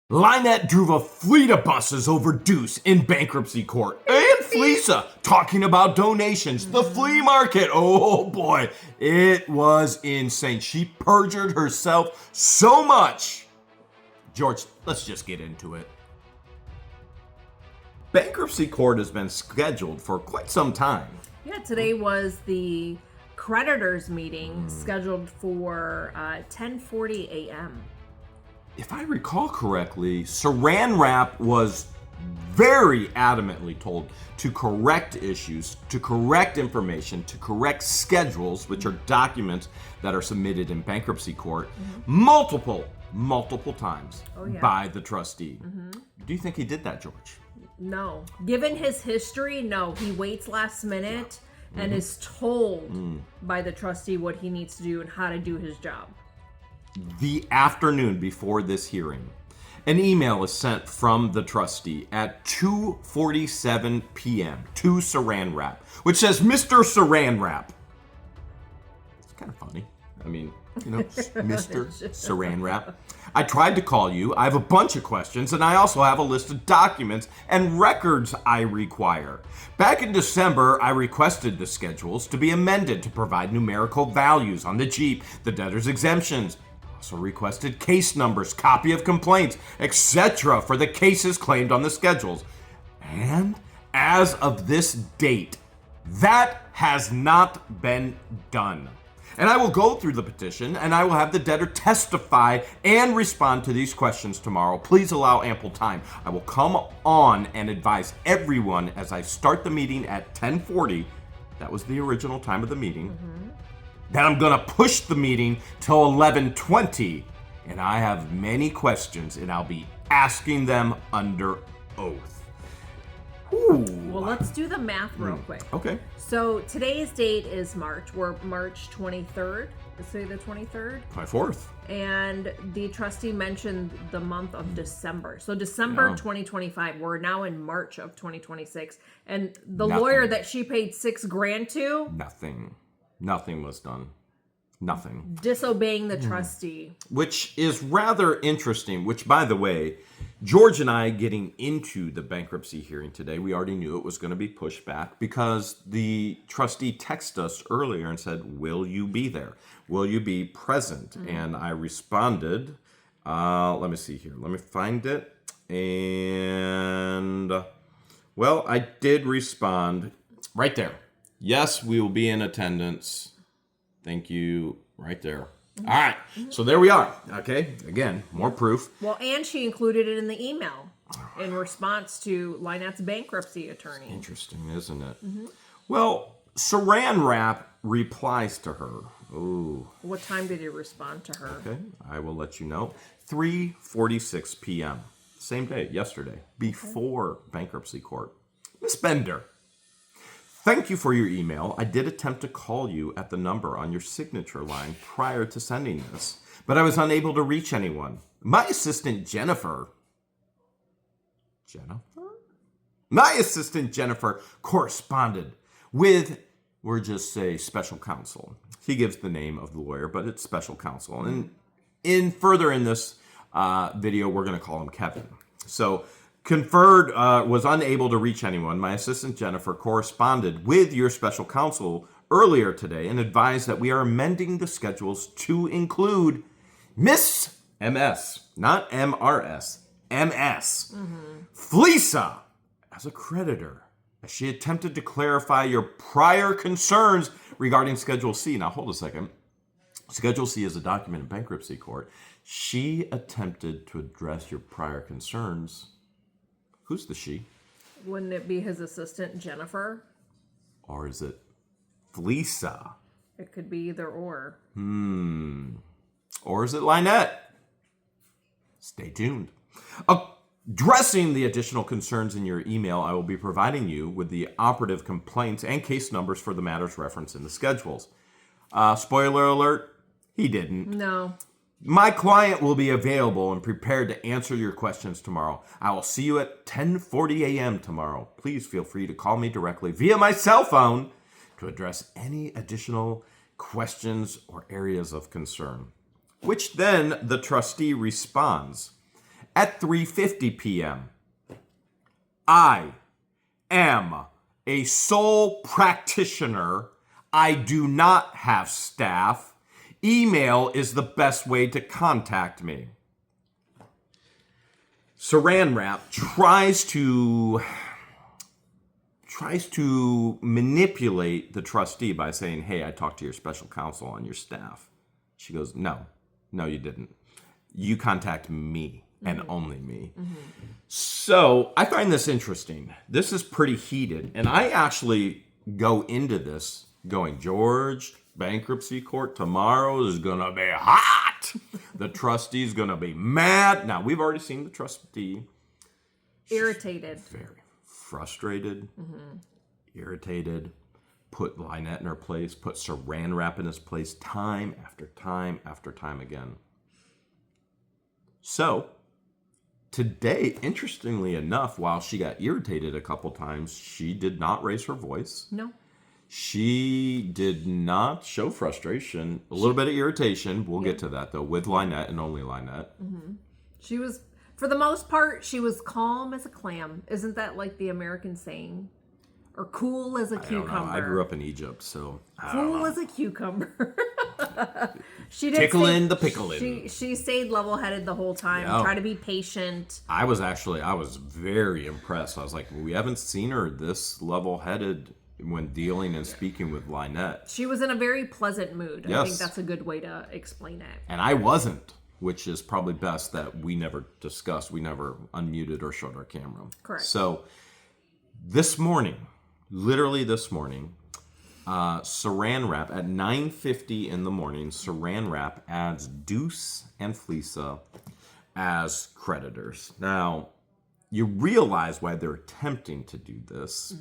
LIEnette drove a fleet of buses over DUECE in Bankruptcy Court. And FLEASA talking about donations. The flea market. Oh boy, it was insane. She perjured herself so much. George, let's just get into it. Bankruptcy Court has been scheduled for quite some time. Yeah, today was the creditors meeting scheduled for 10:40 a.m. If I recall correctly, Saran Wrap was very adamantly told to correct issues, to correct information, to correct schedules, which are documents that are submitted in bankruptcy court, multiple times by the trustee. Do you think he did that, George? No. Given his history, no. He waits last minute and is told by the trustee what he needs to do and how to do his job. The afternoon before this hearing, an email is sent from the trustee at 2:47 p.m. to Saran Wrap, which says, Mr. Saran Wrap. It's kind of funny. I mean, you know, Mr. Saran Wrap. I tried to call you. I have a bunch of questions, and I also have a list of documents and records I require. Back in December, I requested the schedules to be amended to provide numerical values on the Jeep, the debtor's exemptions. Also requested case numbers, copy of complaints, etc. for the cases claimed on the schedules. And as of this date, that has not been done. And I will go through the petition and I will have the debtor testify and respond to these questions tomorrow. Please allow ample time. I will come on and advise everyone as I start the meeting at 10:40. That was the original time of the meeting. That I'm gonna push the meeting till 11:20, and I have many questions, and I'll be asking them under oath. Ooh. Well, let's do the math real quick. Okay. So today's date is March. We're March 23rd. Let's say the 23rd. 24th. And the trustee mentioned the month of December. So December 2025. We're now in March of 2026. And the lawyer that she paid $6,000 to. Nothing was done. Nothing. Disobeying the trustee. Which is rather interesting, which, by the way, George and I getting into the bankruptcy hearing today, we already knew it was going to be pushed back because the trustee texted us earlier and said, will you be there? Will you be present? And I responded, let me see here. Let me find it. And, well, I did respond right there. Yes, we will be in attendance. Thank you. Right there. All right. So there we are. Okay. Again, more proof. Well, and she included it in the email in response to LIEnette's bankruptcy attorney. Interesting, isn't it? Well, Saran Wrap replies to her. Ooh. What time did you respond to her? Okay. I will let you know. 3:46 p.m. Same day, yesterday, before bankruptcy court. Miss Bender. Thank you for your email. I did attempt to call you at the number on your signature line prior to sending this, but I was unable to reach anyone. My assistant Jennifer corresponded with, we'll just say, special counsel. He gives the name of the lawyer, but it's special counsel. And in this video, we're going to call him Kevin. So conferred, was unable to reach anyone. My assistant Jennifer corresponded with your special counsel earlier today and advised that we are amending the schedules to include Miss MS, not MRS, MS, FLEASA as a creditor, as she attempted to clarify your prior concerns regarding Schedule C. Now, hold a second. Schedule C is a document in bankruptcy court. She attempted to address your prior concerns. Who's the she? Wouldn't it be his assistant, Jennifer? Or is it FLEASA? It could be either or. Or is it LIEnette? Stay tuned. Addressing the additional concerns in your email, I will be providing you with the operative complaints and case numbers for the matters referenced in the schedules. Spoiler alert, he didn't. No. My client will be available and prepared to answer your questions tomorrow. I will see you at 10:40 a.m. tomorrow. Please feel free to call me directly via my cell phone to address any additional questions or areas of concern. Which then the trustee responds, at 3:50 p.m. I am a sole practitioner. I do not have staff. Email is the best way to contact me. Saran Wrap tries to manipulate the trustee by saying, hey, I talked to your special counsel on your staff. She goes, no, you didn't. You contact me and only me. So I find this interesting. This is pretty heated. And I actually go into this going, George, bankruptcy court tomorrow is going to be hot. The trustee's going to be mad. Now, we've already seen the trustee. Irritated. Very frustrated, irritated, put LIEnette in her place, put Saran Wrap in his place time after time after time again. So, today, interestingly enough, while she got irritated a couple times, she did not raise her voice. No. She did not show frustration. A little bit of irritation. We'll get to that, though, with LIEnette and only LIEnette. She was, for the most part, she was calm as a clam. Isn't that like the American saying? Or cool as a cucumber. I don't know. I grew up in Egypt, so I cool don't know. as a cucumber. She did Tickling the pickling. She stayed level-headed the whole time. Yeah. Try to be patient. I was very impressed. I was like, we haven't seen her this level-headed when dealing and speaking with LIEnette. She was in a very pleasant mood. Yes. I think that's a good way to explain it. And I wasn't, which is probably best that we never discussed. We never unmuted or showed our camera. Correct. So this morning, literally this morning, Saran Wrap at 9:50 in the morning, Saran Wrap adds DUECE and FLEASA as creditors. Now, you realize why they're attempting to do this.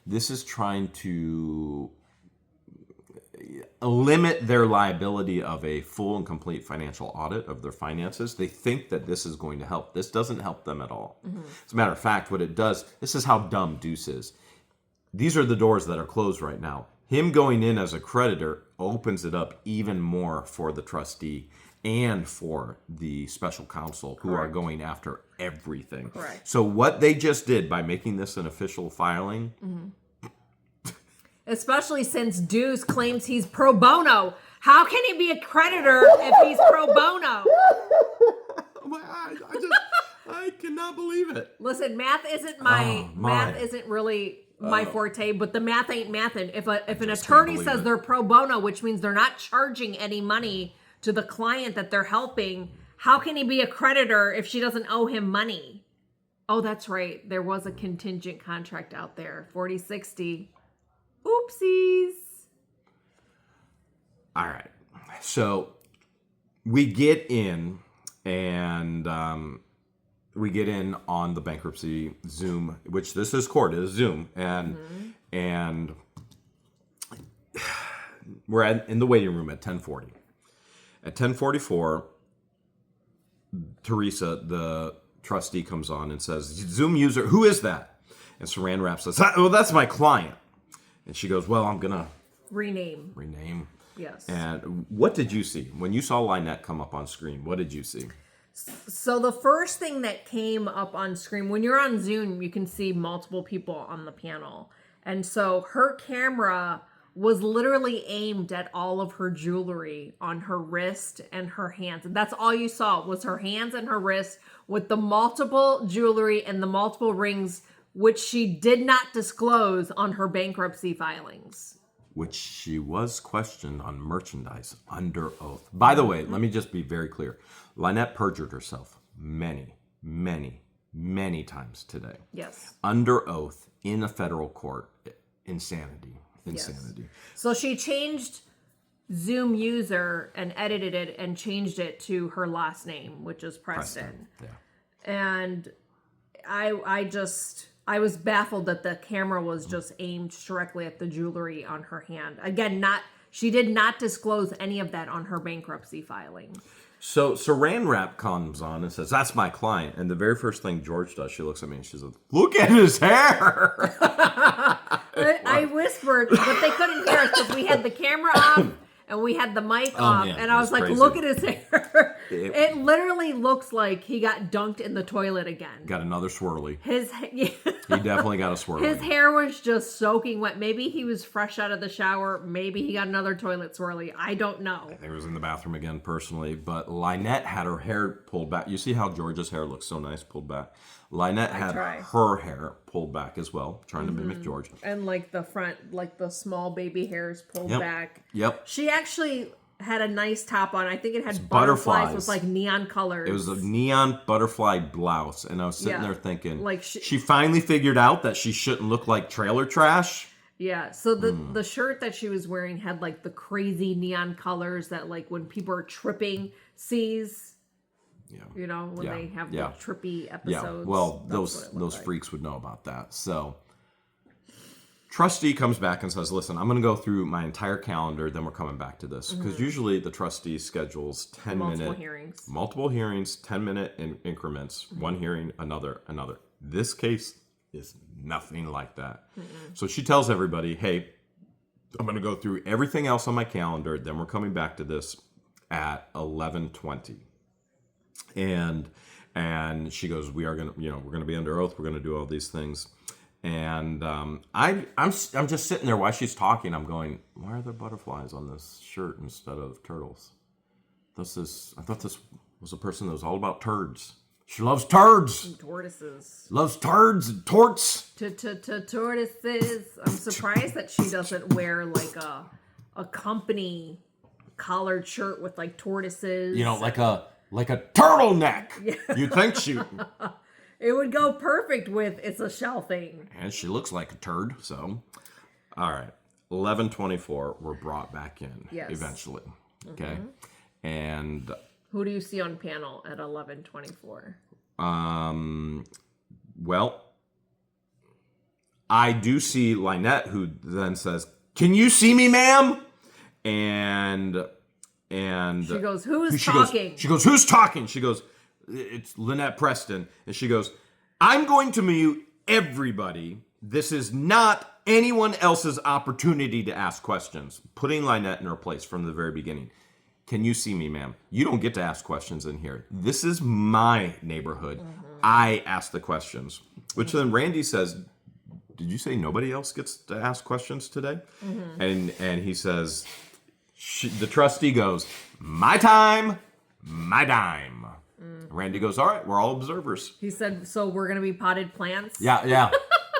This is trying to limit their liability of a full and complete financial audit of their finances. They think that this is going to help. This doesn't help them at all. As a matter of fact, what it does, this is how dumb DUECE is. These are the doors that are closed right now. Him going in as a creditor opens it up even more for the trustee and for the special counsel who are going after everything. Correct. So what they just did by making this an official filing... Especially since DUECE claims he's pro bono. How can he be a creditor if he's pro bono? Oh my God, I cannot believe it. Listen, math isn't math isn't really my forte, but the math ain't mathin'. If an attorney says they're pro bono, which means they're not charging any money to the client that they're helping, how can he be a creditor if she doesn't owe him money? Oh, that's right. There was a contingent contract out there, 40/60. Oopsies. All right. So we get in and we get in on the bankruptcy Zoom, which this is court, it is Zoom. And we're in the waiting room at 10:40. At 10:44, Teresa, the trustee, comes on and says, Zoom user, who is that? And Saran Wrap says, well, that's my client. And she goes, well, I'm going to rename. Yes. And what did you see? When you saw LIEnette come up on screen, what did you see? So the first thing that came up on screen, when you're on Zoom, you can see multiple people on the panel. And so her camera was literally aimed at all of her jewelry on her wrist and her hands. And that's all you saw was her hands and her wrist with the multiple jewelry and the multiple rings, which she did not disclose on her bankruptcy filings. Which she was questioned on merchandise under oath. By the way, let me just be very clear. LIEnette perjured herself many, many, many times today. Yes. Under oath in a federal court. Insanity. Yes. So she changed Zoom user and edited it and changed it to her last name, which is Preston. Yeah. And I was baffled that the camera was just aimed directly at the jewelry on her hand. Again, she did not disclose any of that on her bankruptcy filing. So Saran Wrap comes on and says, that's my client. And the very first thing George does, she looks at me and she says, look at his hair. I whispered, but they couldn't hear us because we had the camera off and we had the mic off. Man, and I was like, crazy. look at his hair. It literally looks like he got dunked in the toilet again. Got another swirly. He definitely got a swirly. His hair was just soaking wet. Maybe he was fresh out of the shower. Maybe he got another toilet swirly. I don't know. I think it was in the bathroom again, personally. But LIEnette had her hair pulled back. You see how Georgia's hair looks so nice pulled back? LIEnette had her hair pulled back as well, trying to mimic George. And like the front, like the small baby hairs pulled back. Yep. She actually had a nice top on. I think it had butterflies with like neon colors. It was a neon butterfly blouse. And I was sitting there thinking, like she finally figured out that she shouldn't look like trailer trash. Yeah, so the shirt that she was wearing had like the crazy neon colors that like when people are tripping sees. Yeah. You know, when they have the trippy episodes. Yeah, well, those freaks would know about that. So, trustee comes back and says, listen, I'm going to go through my entire calendar, then we're coming back to this. Because usually the trustee schedules 10-minute... Multiple hearings, 10-minute increments. One hearing, another. This case is nothing like that. So she tells everybody, hey, I'm going to go through everything else on my calendar, then we're coming back to this at 11:20. And she goes, we're gonna be under oath. We're gonna do all these things. And I'm just sitting there while she's talking. I'm going, why are there butterflies on this shirt instead of turtles? I thought this was a person that was all about turds. She loves turds. And tortoises. Loves turds and torts. Tortoises. I'm surprised that she doesn't wear like a company collared shirt with like tortoises. You know, like a turtleneck. Yeah. You'd think she... It would go perfect with it's a shelving. And she looks like a turd, so... All right. 11:24 were brought back in eventually. Okay? And... Who do you see on panel at 11:24? Well, I do see LIEnette, who then says, "Can you see me, ma'am?" And she goes, "Who's talking?" She goes, "Who's talking?" She goes, "It's LIEnette Preston." And she goes, "I'm going to mute everybody. This is not anyone else's opportunity to ask questions." Putting LIEnette in her place from the very beginning. "Can you see me, ma'am? You don't get to ask questions in here. This is my neighborhood. I ask the questions." Which then Randy says, "Did you say nobody else gets to ask questions today?" And he says, the trustee goes, "My time, my dime." Randy goes, "All right, we're all observers." He said, "So we're going to be potted plants?" Yeah.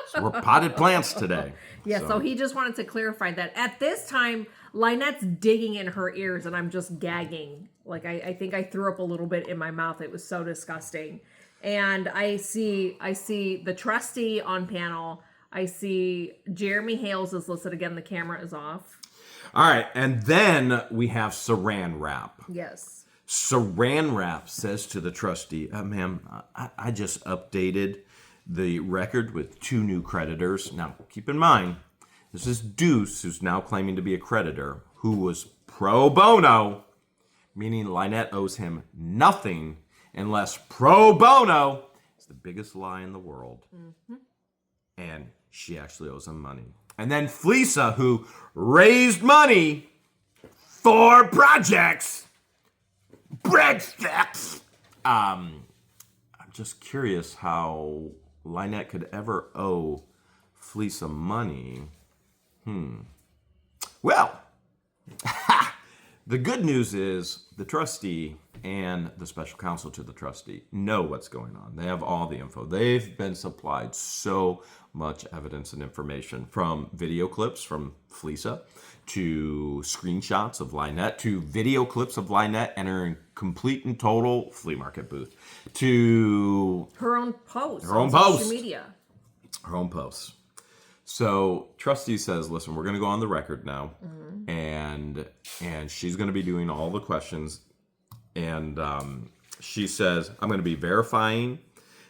So we're potted plants today. Yeah, so he just wanted to clarify that. At this time, LIEnette's digging in her ears, and I'm just gagging. Like, I think I threw up a little bit in my mouth. It was so disgusting. And I see the trustee on panel. I see Jeremy Hales is listed again. The camera is off. All right, and then we have Saran Wrap. Yes. Saran Wrap says to the trustee, "Ma'am, I just updated the record with 2 new creditors." Now, keep in mind, this is DUECE, who's now claiming to be a creditor, who was pro bono, meaning LIEnette owes him nothing unless pro bono is the biggest lie in the world. And she actually owes him money. And then FLEASA, who raised money for projects. Breadsticks. I'm just curious how LIEnette could ever owe FLEASA money. Well, the good news is the trustee and the special counsel to the trustee know what's going on. They have all the info. They've been supplied so much evidence and information, from video clips from FLEASA to screenshots of LIEnette to video clips of LIEnette entering complete and total flea market booth to her own post on social media. Her own posts. So trustee says, "Listen, we're going to go on the record now, and she's going to be doing all the questions." And she says, "I'm going to be verifying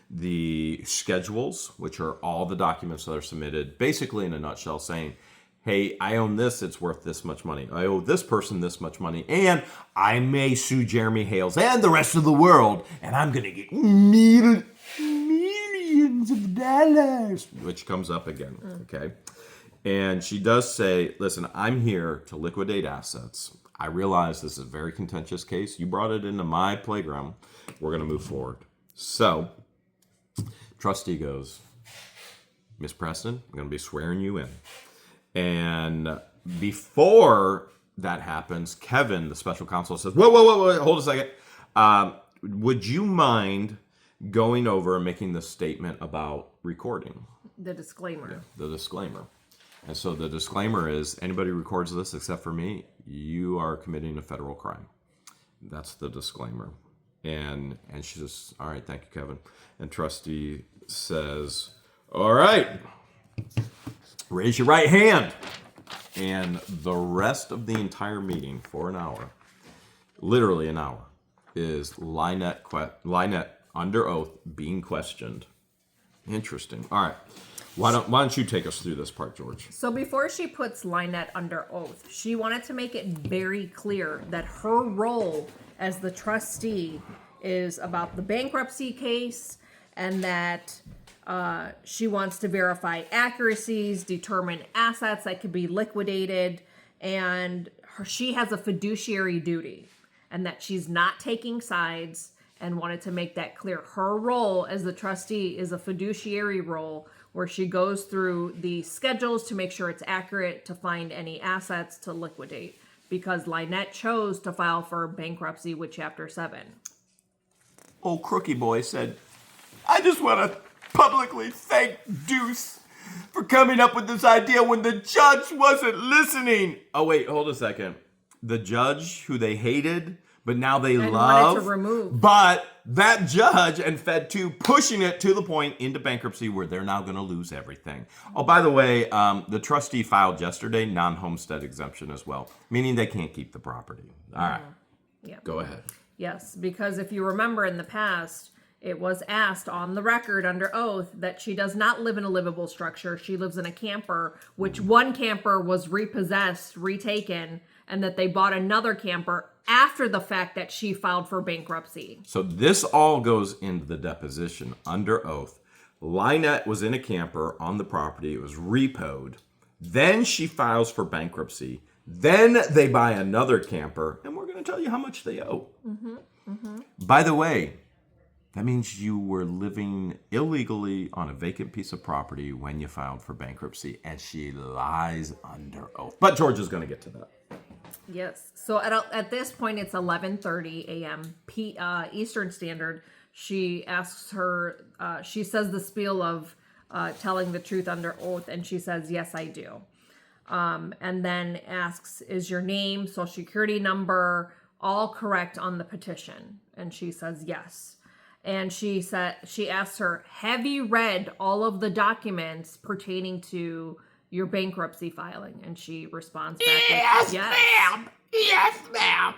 the schedules, which are all the documents that are submitted, basically in a nutshell, saying, hey, I own this, it's worth this much money. I owe this person this much money, and I may sue Jeremy Hales and the rest of the world, and I'm going to get millions of dollars," which comes up again, okay? And she does say, "Listen, I'm here to liquidate assets. I realize this is a very contentious case. You brought it into my playground. We're going to move forward. So, trustee goes, Miss Preston, I'm going to be swearing you in. And before that happens, Kevin, the special counsel, says, whoa, hold a second. Would you mind going over and making the statement about recording? The disclaimer. Yeah, the disclaimer. And so the disclaimer is, anybody who records this except for me, you are committing a federal crime. That's the disclaimer. And she says, all right, thank you, Kevin. And trustee says, all right, raise your right hand. And the rest of the entire meeting for an hour, literally an hour, is LIEnette under oath being questioned. Interesting. All right. Why don't you take us through this part, George? So before she puts LIEnette under oath, she wanted to make it very clear that her role as the trustee is about the bankruptcy case, and that she wants to verify accuracies, determine assets that could be liquidated, and she has a fiduciary duty, and that she's not taking sides, and wanted to make that clear. Her role as the trustee is a fiduciary role where she goes through the schedules to make sure it's accurate, to find any assets to liquidate, because LIEnette chose to file for bankruptcy with Chapter 7. Old Crookie Boy said, I just want to publicly thank DUECE for coming up with this idea when the judge wasn't listening. Oh, wait, hold a second. The judge who they hated, but now they love, wanted to remove. But that judge and Fed 2 pushing it to the point into bankruptcy where they're now going to lose everything. Oh, by the way, the trustee filed yesterday non-homestead exemption as well, meaning they can't keep the property. All right. Yeah. Go ahead. Yes, because if you remember in the past, it was asked on the record under oath that she does not live in a livable structure. She lives in a camper, which one camper was repossessed, retaken, and that they bought another camper after the fact that she filed for bankruptcy. So this all goes into the deposition under oath. LIEnette was in a camper on the property. It was repoed. Then she files for bankruptcy. Then they buy another camper, and we're going to tell you how much they owe. By the way, that means you were living illegally on a vacant piece of property when you filed for bankruptcy, and she lies under oath. But George is going to get to that. Yes. So at this point, it's 11:30 a.m. Eastern Standard. She asks her, she says the spiel of telling the truth under oath, and she says, yes, I do. And then asks, is your name, social security number, all correct on the petition? And she says, yes. And she asks her, have you read all of the documents pertaining to your bankruptcy filing? And she responds back with, yes, ma'am. Yes, ma'am.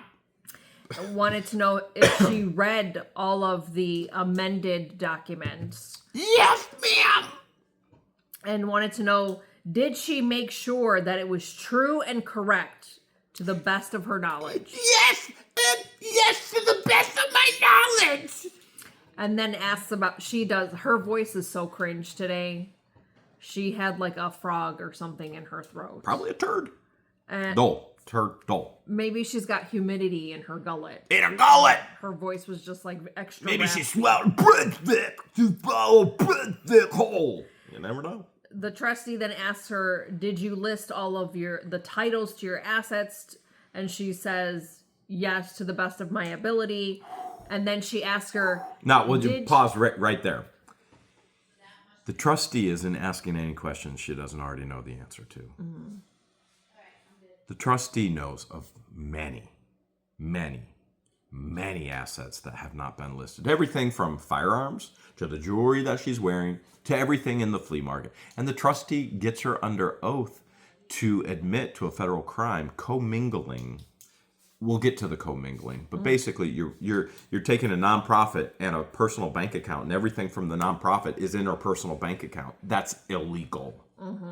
Wanted to know if she read all of the amended documents. Yes, ma'am. And wanted to know, did she make sure that it was true and correct to the best of her knowledge? Yes, yes, to the best of my knowledge. And then asks about, her voice is so cringe today. She had like a frog or something in her throat. Probably a turd. Turd. Maybe she's got humidity in her gullet. In her gullet. Her voice was just like extra. Maybe raspy. she swallowed breadstick to swallow breadstick whole. You never know. The trustee then asks her, did you list all of the titles to your assets? And she says, yes, to the best of my ability. And then she asks her... Now, would you pause right there? The trustee isn't asking any questions she doesn't already know the answer to. Mm-hmm. The trustee knows of many assets that have not been listed. Everything from firearms to the jewelry that she's wearing to everything in the flea market. And the trustee gets her under oath to admit to a federal crime, commingling. We'll get to the commingling, but basically you're taking a nonprofit and a personal bank account, and everything from the nonprofit is in her personal bank account. That's illegal.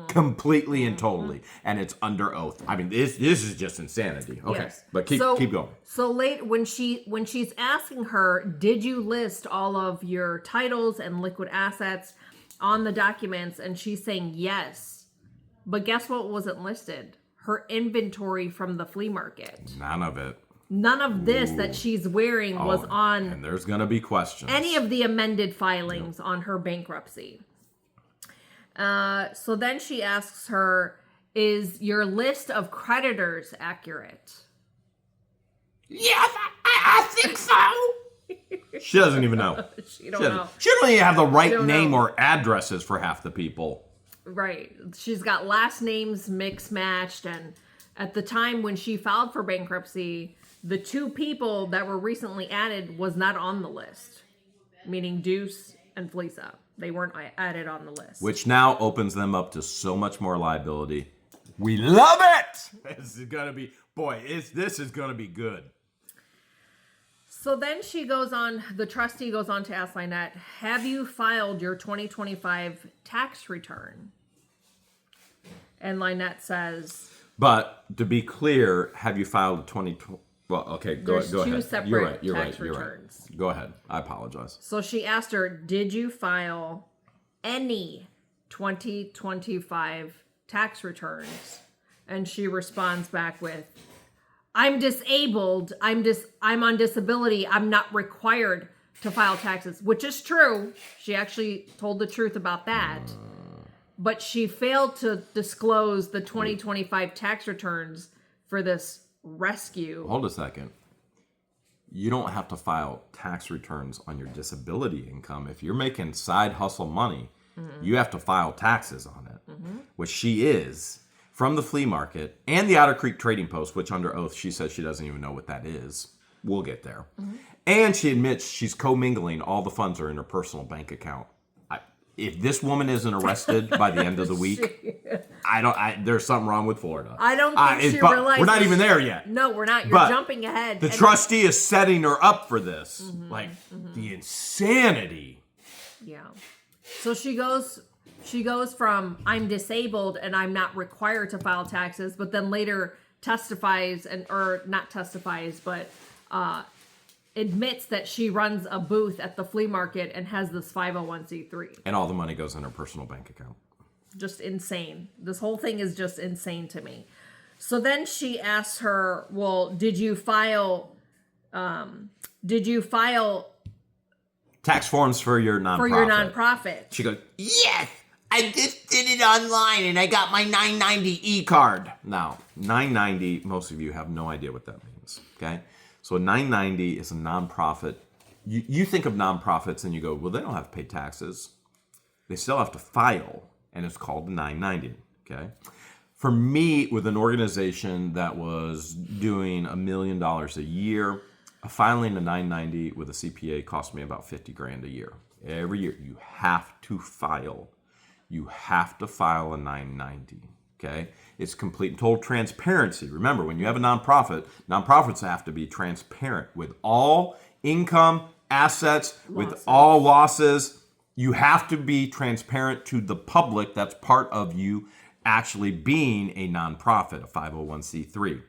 Completely and totally, and it's under oath. I mean, this is just insanity. Okay, yes. But keep going. So late when she's asking her, did you list all of your titles and liquid assets on the documents? And she's saying yes, but guess what wasn't listed? her inventory from the flea market. None of it. None of this that she's wearing was on... And there's going to be questions. Any of the amended filings on her bankruptcy. So then she asks her, is your list of creditors accurate? Yes, I think so. She doesn't even know. She don't know. She don't even have the right name know. or addresses for half the people. Right. She's got last names mixed matched. And at the time when she filed for bankruptcy, the two people that were recently added was not on the list, meaning DUECE and FLEASA. They weren't added on the list. Which now opens them up to so much more liability. We love it! This is going to be, this is going to be good. So then the trustee goes on to ask LIEnette, have you filed your 2025 tax return? And LIEnette says... But to be clear, have you filed a 2020... Well, okay, go ahead. There's two separate tax returns. You're right. Go ahead. I apologize. So she asked her, did you file any 2025 tax returns? And she responds back with, I'm disabled. I'm on disability. I'm not required to file taxes, which is true. She actually told the truth about that. But she failed to disclose the 2025 tax returns for this rescue. Hold a second. You don't have to file tax returns on your disability income. If you're making side hustle money, you have to file taxes on it, which she is, from the flea market and the Otter Creek Trading Post, which under oath she says she doesn't even know what that is. We'll get there. And she admits she's commingling. All the funds are in her personal bank account. If this woman isn't arrested by the end of the week, there's something wrong with Florida. I don't think she realizes. We're not even there yet. No, we're not. You're jumping ahead. The trustee is setting her up for this. The insanity. Yeah. So she goes from I'm disabled and I'm not required to file taxes, but then later testifies but admits that she runs a booth at the flea market and has this 501c3. And all the money goes in her personal bank account. Just insane. This whole thing is just insane to me. So then she asks her, well, did you file tax forms for your nonprofit? For your nonprofit. She goes, Yes, I just did it online and I got my 990 e-card. Now, 990, most of you have no idea what that means, okay? So a 990 is a nonprofit. You think of nonprofits and you go, well, they don't have to pay taxes. They still have to file, and it's called a 990, okay? For me, with an organization that was doing $1 million a year, filing a 990 with a CPA cost me about $50,000 a year. Every year, you have to file. You have to file a 990, okay? It's complete and total transparency. Remember, when you have a nonprofit, nonprofits have to be transparent with all income, assets, with all losses. You have to be transparent to the public. That's part of you actually being a nonprofit, a 501c3.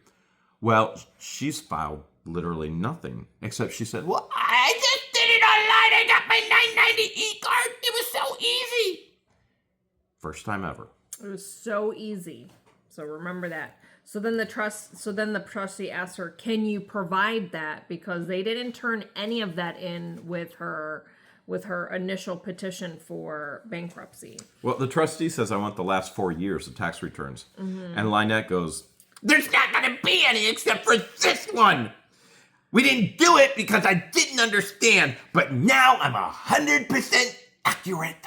Well, she's filed literally nothing, except she said, well, I just did it online. I got my 990 e-card. It was so easy. First time ever. It was so easy. So remember that. So then the trustee asked her, can you provide that? Because they didn't turn any of that in with her initial petition for bankruptcy. Well, the trustee says, I want the last 4 years of tax returns. And LIEnette goes, there's not going to be any except for this one. We didn't do it because I didn't understand, but now I'm 100% accurate.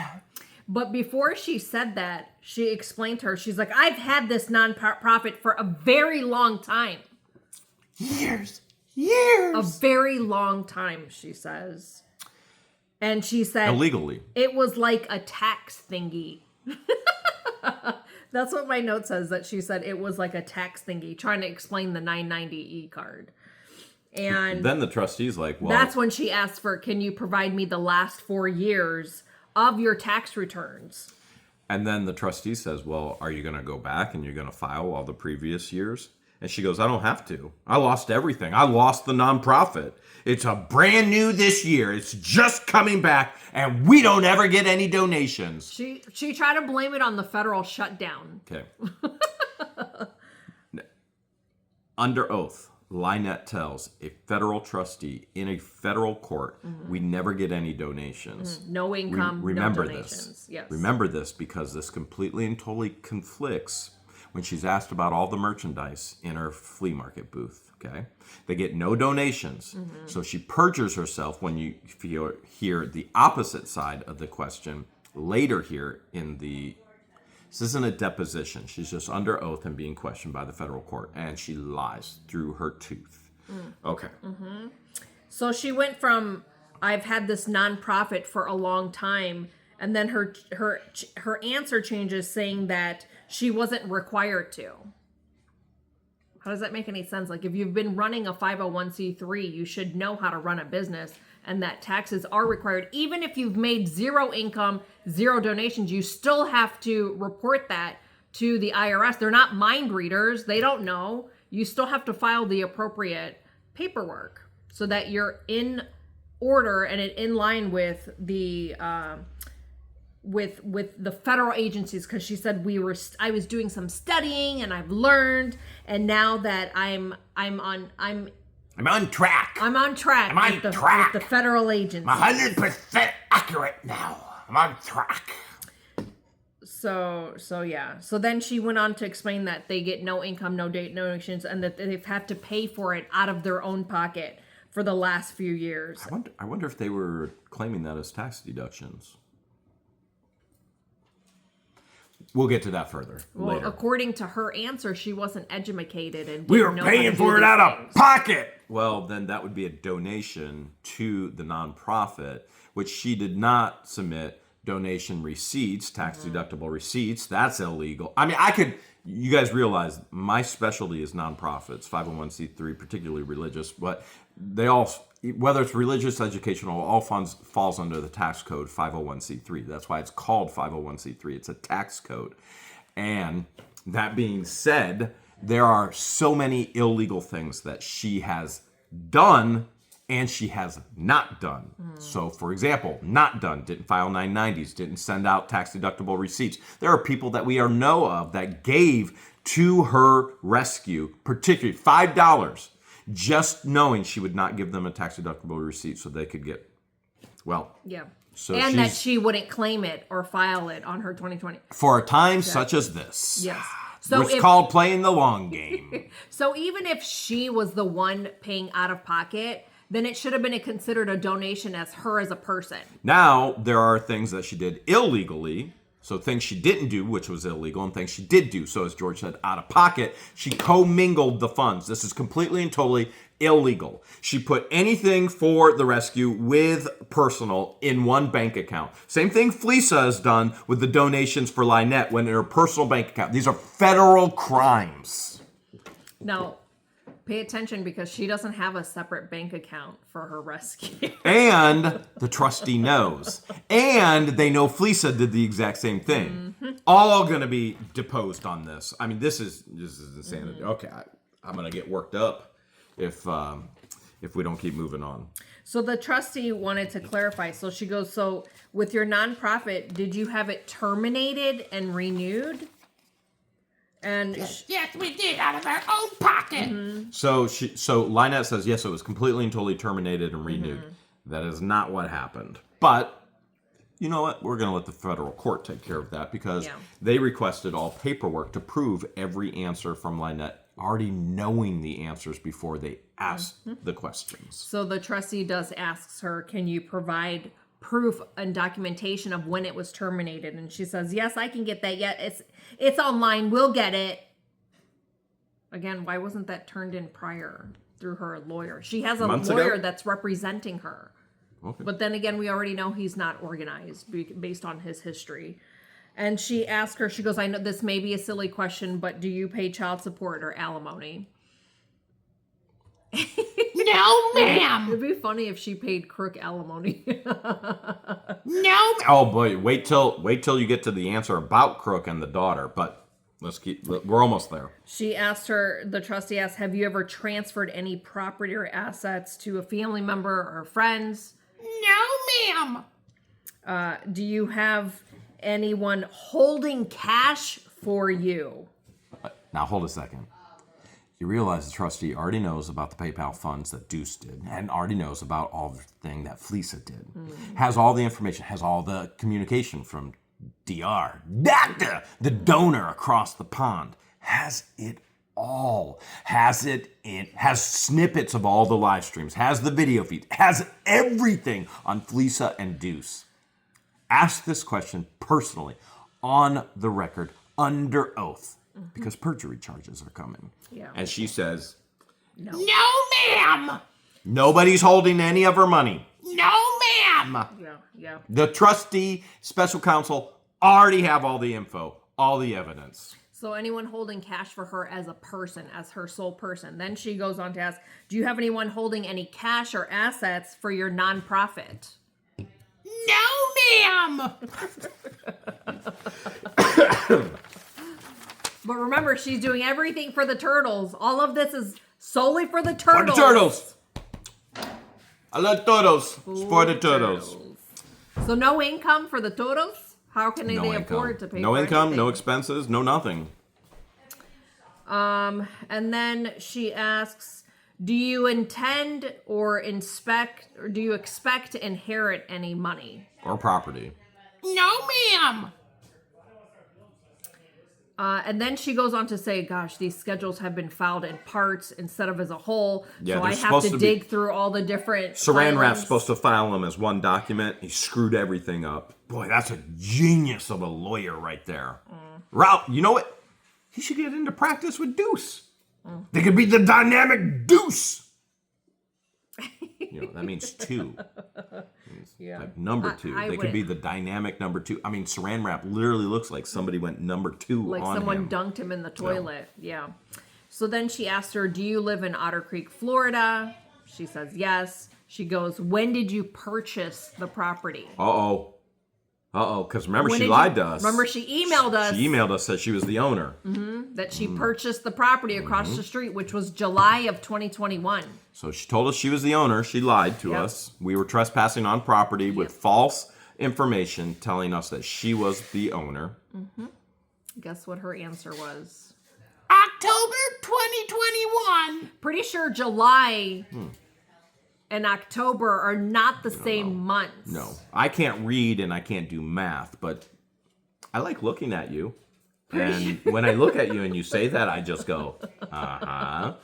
But before she said that, she explained to her, she's like, I've had this nonprofit for a very long time. Years. A very long time, she says. And she said... illegally. It was like a tax thingy. That's what my note says, that she said it was like a tax thingy, trying to explain the 990 e-card. And then the trustee's like, well... That's when she asked for, can you provide me the last 4 years of your tax returns? And then the trustee says, well, are you going to go back and you're going to file all the previous years? And she goes, I don't have to. I lost everything. I lost the nonprofit. It's a brand new this year. It's just coming back, and we don't ever get any donations. She tried to blame it on the federal shutdown. Okay. Under oath, LIEnette tells a federal trustee in a federal court, we never get any donations. No income, Remember no donations. this. Yes. Remember this, because this completely and totally conflicts when she's asked about all the merchandise in her flea market booth. Okay, they get no donations, so she perjures herself when you hear the opposite side of the question later here in the. This isn't a deposition. She's just under oath and being questioned by the federal court, and she lies through her tooth. Okay. So she went from, I've had this nonprofit for a long time, and then her answer changes saying that she wasn't required to. How does that make any sense? Like, if you've been running a 501c3, you should know how to run a business, and that taxes are required. Even if you've made zero income, zero donations, you still have to report that to the IRS. They're not mind readers. They don't know. You still have to file the appropriate paperwork so that you're in order and in line with the with the federal agencies, because she said I was doing some studying and I've learned, and now that I'm on track. I'm on track. with the federal agencies. I'm 100% accurate now. I'm on track. So yeah. So then she went on to explain that they get no income, no donations, and that they've had to pay for it out of their own pocket for the last few years. I wonder if they were claiming that as tax deductions. We'll get to that further later. According to her answer, she wasn't educated and We were paying for it out of pocket. Well, then that would be a donation to the nonprofit, which she did not submit donation receipts, tax deductible receipts. That's illegal. I mean, you guys realize my specialty is nonprofits, 501c3, particularly religious, but they all, whether it's religious, educational, all funds falls under the tax code 501c3. That's why it's called 501c3. It's a tax code. And that being said, there are so many illegal things that she has done and she has not done. So, for example, not done, didn't file 990s, didn't send out tax-deductible receipts. There are people that we know of that gave to her rescue, particularly $5, just knowing she would not give them a tax-deductible receipt so they could get, yeah. So and that she wouldn't claim it or file it on her 2020. For a time such as this. Yes. So it's called playing the long game. So even if she was the one paying out of pocket, then it should have been considered a donation as her as a person. Now, there are things that she did illegally. So things she didn't do, which was illegal, and things she did do. So as George said, out of pocket, she commingled the funds. This is completely and totally illegal. She put anything for the rescue with personal in one bank account. Same thing FLEASA has done with the donations for LIEnette when in her personal bank account. These are federal crimes. Now, pay attention, because she doesn't have a separate bank account for her rescue. And the trustee knows. And they know FLEASA did the exact same thing. All going to be deposed on this. I mean, this is insanity. Okay, I'm going to get worked up if we don't keep moving on. So the trustee wanted to clarify. So she goes, so with your nonprofit, did you have it terminated and renewed? And yes, we did, out of our own pocket. So LIEnette says, yes, it was completely and totally terminated and renewed. That is not what happened. But you know what? We're going to let the federal court take care of that, because they requested all paperwork to prove every answer from LIEnette, already knowing the answers before they asked the questions. So the trustee asks her, can you provide proof and documentation of when it was terminated? And she says, yes, I can get that. Yeah, it's online. We'll get it. Again, why wasn't that turned in prior through her lawyer? She has a lawyer that's representing her. Okay. But then again, we already know he's not organized based on his history. And she asked her, she goes, I know this may be a silly question, but do you pay child support or alimony? No, ma'am. It'd be funny if she paid Crook alimony. No. Oh boy, wait till you get to the answer about Crook and the daughter, but we're almost there. She asked her, the trustee asked, have you ever transferred any property or assets to a family member or friends? No, ma'am. Do you have anyone holding cash for you? Now hold a second. You realize the trustee already knows about the PayPal funds that DUECE did, and already knows about all the thing that FLEASA did. Has all the information, has all the communication from DR, Doctor, the donor across the pond. Has it all. Has snippets of all the live streams, has the video feeds, has everything on FLEASA and DUECE. Ask this question personally, on the record, under oath, because perjury charges are coming. Yeah. And she says, No, ma'am. nobody's holding any of her money. No, ma'am. Yeah. The trustee, special counsel already have all the info, all the evidence. So anyone holding cash for her as a person, as her sole person. Then she goes on to ask, do you have anyone holding any cash or assets for your nonprofit? No, ma'am. But remember, she's doing everything for the turtles. All of this is solely for the For the turtles. turtles. I love turtles. It's for the turtles. So no income for the turtles? How can they afford to pay No for income, anything? no expenses, no nothing. And then she asks, do you intend or do you expect to inherit any money? Or property. No, ma'am. And then she goes on to say, gosh, these schedules have been filed in parts instead of as a whole. Yeah, so they're I have supposed to to dig through all the different Saran Wrap's filings. supposed to file them as one document. He screwed everything up. Boy, that's a genius of a lawyer right there. Ralph, you know what? He should get into practice with DUECE. They could be the dynamic DUECE. You know, that means two. Yeah. Like number two. I They could be the dynamic number two. I mean, Saran Wrap literally looks like somebody went number two Like on someone him. dunked him in the toilet. Yeah. So then she asked her, do you live in Otter Creek, Florida? She says yes. She goes, when did you purchase the property? Uh-oh. Because remember, When she did lied you- to us. Remember, she emailed us She emailed us, said she was the owner. that she purchased the property across the street, which was July of 2021. So she told us she was the owner. She lied to Yep. us. We were trespassing on property with false information telling us that she was the owner. Guess what her answer was? October 2021. Pretty sure July and October are not the same months. No, I can't read and I can't do math, but I like looking at you. And when I look at you and you say that, I just go, uh-huh.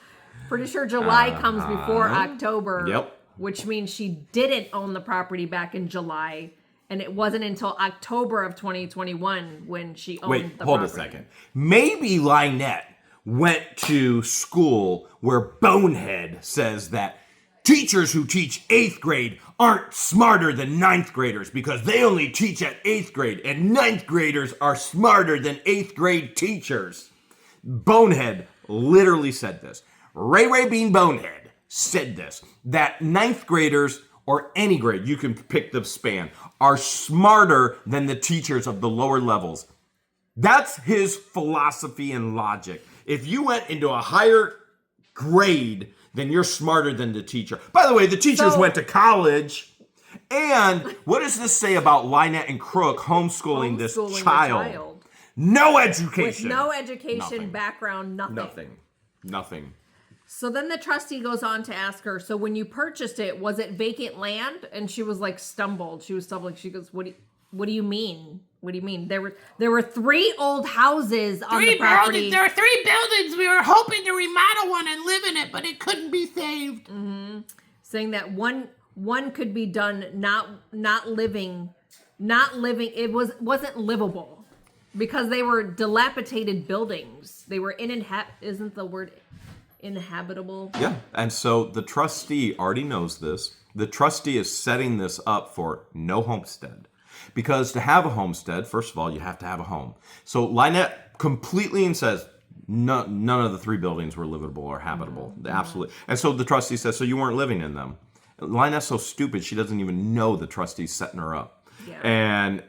Pretty sure July comes before October. Yep. Which means she didn't own the property back in July. And it wasn't until October of 2021 when she owned Wait, the hold property. a second. Maybe LIEnette went to school where Bonehead says that teachers who teach 8th grade aren't smarter than 9th graders because they only teach at 8th grade, and 9th graders are smarter than 8th grade teachers. Bonehead literally said this. Ray Bean Bonehead said this, that 9th graders, or any grade, you can pick the span, are smarter than the teachers of the lower levels. That's his philosophy and logic. If you went into a higher grade, then you're smarter than the teacher. By the way, the teachers So- went to college. And what does this say about LIEnette and Crook homeschooling this Homeschooling the child? No With education. no education, Nothing. background, Nothing. So then the trustee goes on to ask her, so when you purchased it, was it vacant land? And she was like stumbled. She was stumbling. She goes, what do you mean? What do you mean? There were 3 old houses on the property. There are 3 buildings. We were hoping to remodel one and live in it, but it couldn't be saved. Saying that one could be done not living. It wasn't livable because they were dilapidated buildings. They were isn't the word inhabitable? Yeah, and so the trustee already knows this. The trustee is setting this up for no homestead. Because to have a homestead, first of all, you have to have a home. So LIEnette completely says none of the 3 buildings were livable or habitable. Absolutely. And so the trustee says, so you weren't living in them. LIEnette's so stupid, she doesn't even know the trustee's setting her up. Yeah.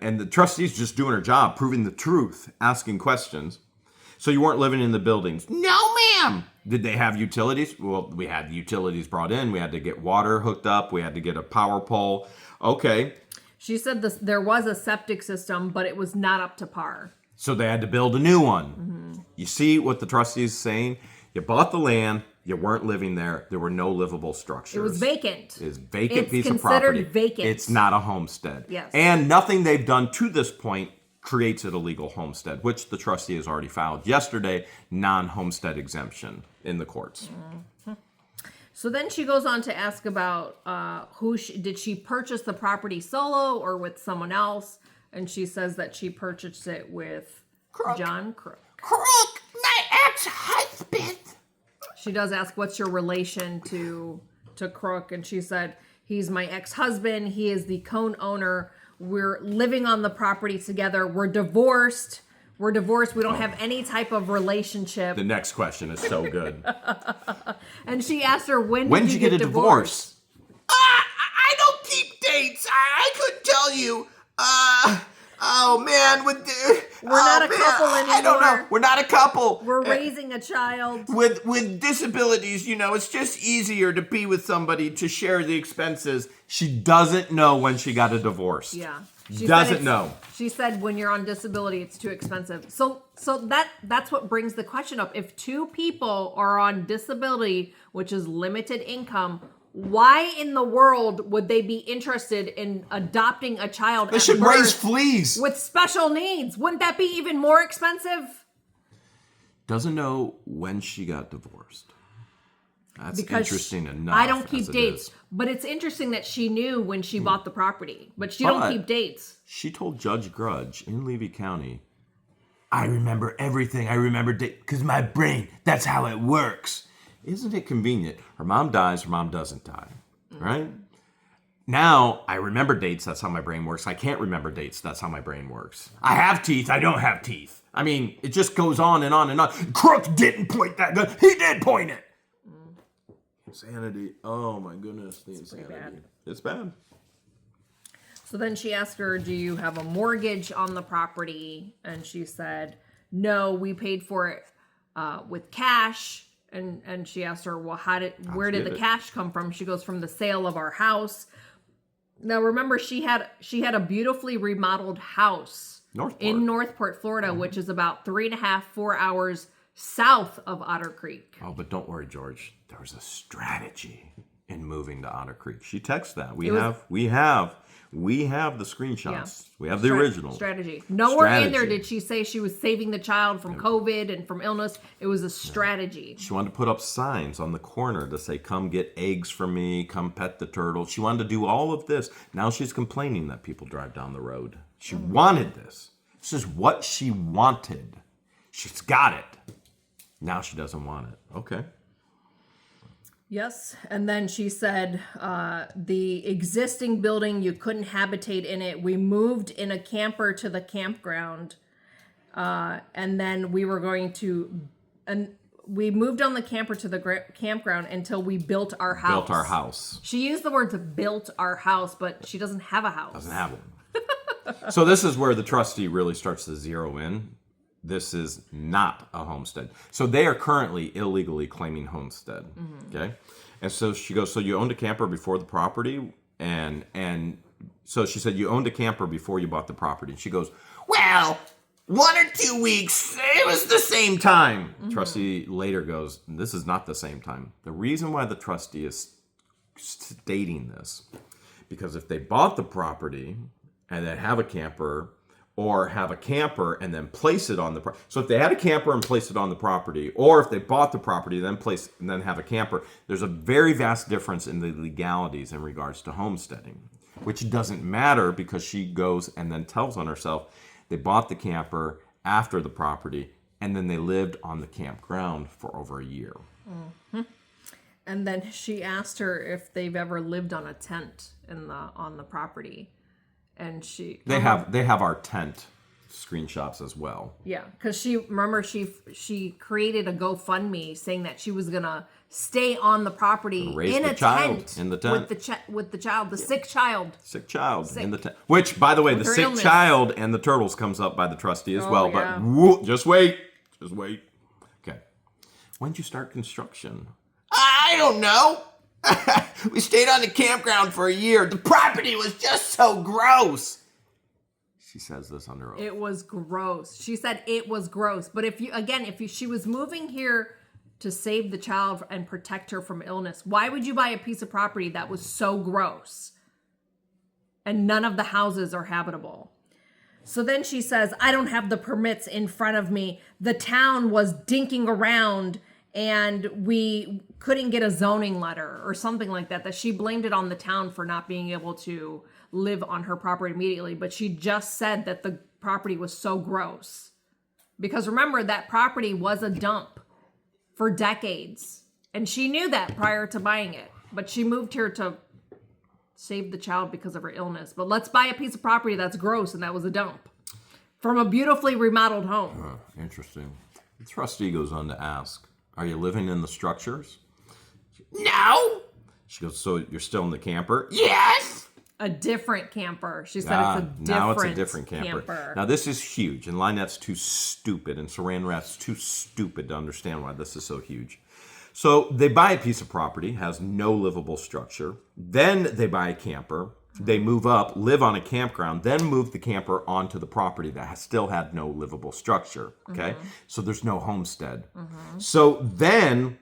And the trustee's just doing her job, proving the truth, asking questions. So you weren't living in the buildings. No, ma'am. Did they have utilities? Well, we had utilities brought in. We had to get water hooked up. We had to get a power pole. Okay. She said there was a septic system, but it was not up to par. So they had to build a new one. You see what the trustee is saying? You bought the land. You weren't living there. There were no livable structures. It was vacant. It's vacant It's piece of considered property. vacant. It's not a homestead. Yes. And nothing they've done to this point creates it a legal homestead, which the trustee has already filed yesterday, non-homestead exemption in the courts. So then she goes on to ask about did she purchase the property solo or with someone else? And she says that she purchased it with Crook. John Crook. Crook, my ex-husband. She does ask, what's your relation to Crook? And she said, he's my ex-husband. He is the co-owner. We're living on the property together. We're divorced. We don't have any type of relationship. The next question is so good. And she asked her, when When did you get a divorce? I don't keep dates. I couldn't tell you. Oh man, We're not a couple I don't know. anymore. We're not a couple. We're raising a child. With disabilities, it's just easier to be with somebody to share the expenses. She doesn't know when she got a divorce. Yeah. Doesn't know. She said when you're on disability, it's too expensive. So that's what brings the question up. If two people are on disability, which is limited income, why in the world would they be interested in adopting a child? They should raise fleas. with special needs. Wouldn't that be even more expensive? Doesn't know when she got divorced. That's Because interesting enough. I don't keep as it dates, is. but it's interesting that she knew when she bought the property, but she don't But- keep dates. She told Judge Grudge in Levy County, I remember everything. I remember because my brain, that's how it works. Isn't it convenient? Her mom dies, her mom doesn't die, right? Now, I remember dates, that's how my brain works. I can't remember dates, that's how my brain works. I have teeth, I don't have teeth. I mean, it just goes on and on and on. Crook didn't point that gun, he did point it. Insanity, oh my goodness, the insanity. bad. It's bad. So then she asked her, do you have a mortgage on the property? And she said, no, we paid for it with cash. And she asked her, well, where did the cash come from? She goes, from the sale of our house. Now, remember, she had a beautifully remodeled house in Northport, Florida, which is about 3.5-4 hours south of Otter Creek. Oh, but don't worry, George. There was a strategy in moving to Otter Creek. She texted that. We have the screenshots. Yeah. We have the original Strategy. Nowhere in there did she say she was saving the child from COVID and from illness. It was a strategy. She wanted to put up signs on the corner to say, come get eggs from me, come pet the turtle. She wanted to do all of this. Now she's complaining that people drive down the road. She wanted this. This is what she wanted. She's got it. Now she doesn't want it. Okay. Yes. And then she said, the existing building, you couldn't habitate in it. We moved in a camper to the campground. And then we were going to, and we moved on the camper to the campground until we built our house. Built our house. She used the words built our house, but she doesn't have a house. Doesn't have one. So this is where the trustee really starts to zero in. This is not a homestead. So they are currently illegally claiming homestead. Okay. And so she goes, so you owned a camper before the property? And so she said, you owned a camper before you bought the property. And she goes, Well, 1 or 2 weeks, it was the same time. Trustee later goes, this is not the same time. The reason why the trustee is stating this, because if they bought the property and then have a camper, or have a camper and then place it on the property. So if they had a camper and placed it on the property, or if they bought the property then have a camper, there's a very vast difference in the legalities in regards to homesteading, which doesn't matter because she goes and then tells on herself they bought the camper after the property and then they lived on the campground for over a year. And then she asked her if they've ever lived on a tent on the property. And they have our tent screenshots as well. Yeah, because she created a GoFundMe saying that she was gonna stay on the property in a tent in the tent with the child, the sick child. Sick child in the tent. Which, by the way, the sick illness. child and the turtles comes up by the trustee as well. Yeah. But just wait. Okay. When did you start construction? I don't know. We stayed on the campground for a year. The property was just so gross. She says this under oath. It was gross. She said it was gross. But if she was moving here to save the child and protect her from illness. Why would you buy a piece of property that was so gross and none of the houses are habitable? So then she says, I don't have the permits in front of me. The town was dinking around and we couldn't get a zoning letter or something like that, that she blamed it on the town for not being able to live on her property immediately. But she just said that the property was so gross. Because remember, that property was a dump for decades. And she knew that prior to buying it. But she moved here to save the child because of her illness. But let's buy a piece of property that's gross, and that was a dump from a beautifully remodeled home. Interesting. The trustee goes on to ask, are you living in the structures? No. She goes, so you're still in the camper? Yes. A different camper. She said Now it's a different camper. Now this is huge, and LIEnette's too stupid, and Saran Wrap's too stupid to understand why this is so huge. So they buy a piece of property, has no livable structure. Then they buy a camper. They move up, live on a campground, then move the camper onto the property that still had no livable structure. Okay, so there's no homestead. So then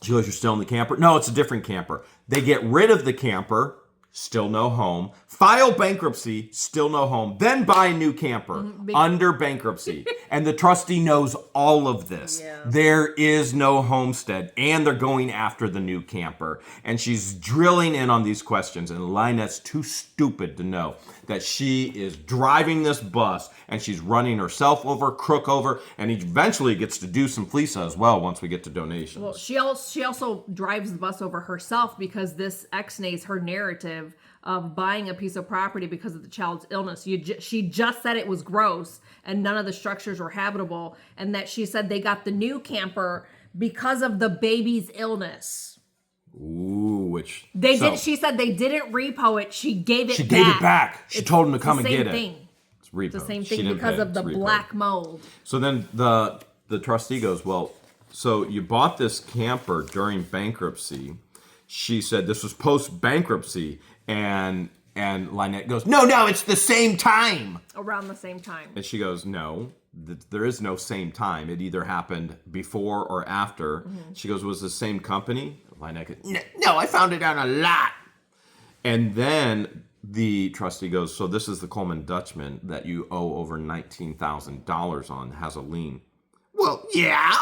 she goes, you're still in the camper? No, it's a different camper. They get rid of the camper, still no home. File bankruptcy, still no home. Then buy a new camper under bankruptcy. And the trustee knows all of this. Yeah. There is no homestead, and they're going after the new camper. And she's drilling in on these questions, and LIEnette's too stupid to know that she is driving this bus, and she's running herself over, Crook over, and eventually gets to DUECE and FLEASA as well once we get to donations. Well, she also drives the bus over herself because this exnays her narrative of buying a piece of property because of the child's illness. She just said it was gross and none of the structures were habitable, and that she said they got the new camper because of the baby's illness. Ooh, which She said they didn't repo it. She gave it back. She gave it back. She told him to come and Same get thing. it. It's repo. It's the same She thing didn't because pay it. of the It's repo. black mold. So then the trustee goes, well, so you bought this camper during bankruptcy. She said this was post-bankruptcy, and LIEnette goes, no, it's the same time. Around the same time. And she goes, no, there is no same time. It either happened before or after. She goes, was it the same company? LIEnette goes, No, I found it on a lot. and then the trustee goes, so this is the Coleman Dutchman that you owe over $19,000 on, has a lien. Well, yeah.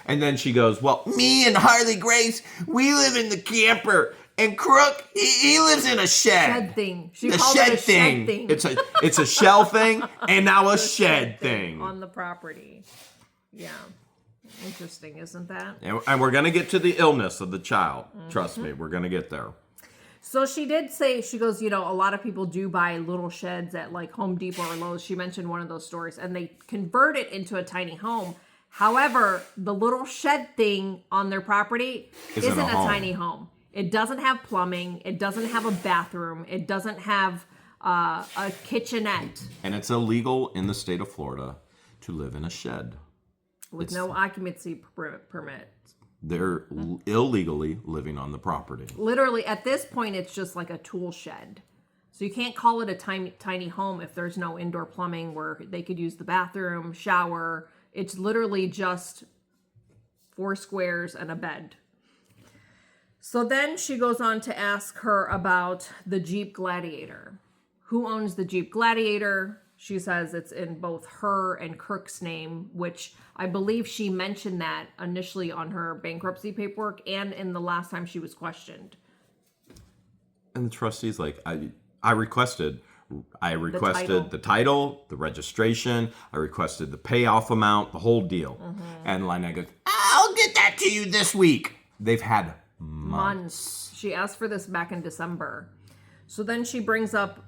And then she goes, well, Me and Harley Grace, we live in the camper. And Crook, he lives in a shed. Shed thing. She the called shed it a thing. shed thing. It's a shell thing and now a shed thing. On the property. Yeah. Interesting, isn't that? And we're going to get to the illness of the child. Trust me, we're going to get there. So she did say, she goes, a lot of people do buy little sheds at like Home Depot or Lowe's. She mentioned one of those stores, and they convert it into a tiny home. However, the little shed thing on their property isn't a tiny home. It doesn't have plumbing. It doesn't have a bathroom. It doesn't have a kitchenette. And it's illegal in the state of Florida to live in a shed. With no occupancy permit. They're illegally living on the property. Literally, at this point, it's just like a tool shed. So you can't call it a tiny home if there's no indoor plumbing where they could use the bathroom, shower. It's literally just 4 squares and a bed. So then she goes on to ask her about the Jeep Gladiator. Who owns the Jeep Gladiator? She says it's in both her and Crook's name, which I believe she mentioned that initially on her bankruptcy paperwork and in the last time she was questioned. And the trustee's like, I requested the title, the registration, I requested the payoff amount, the whole deal. And LIEnette goes, I'll get that to you this week. they've had months. She asked for this back in December. So then she brings up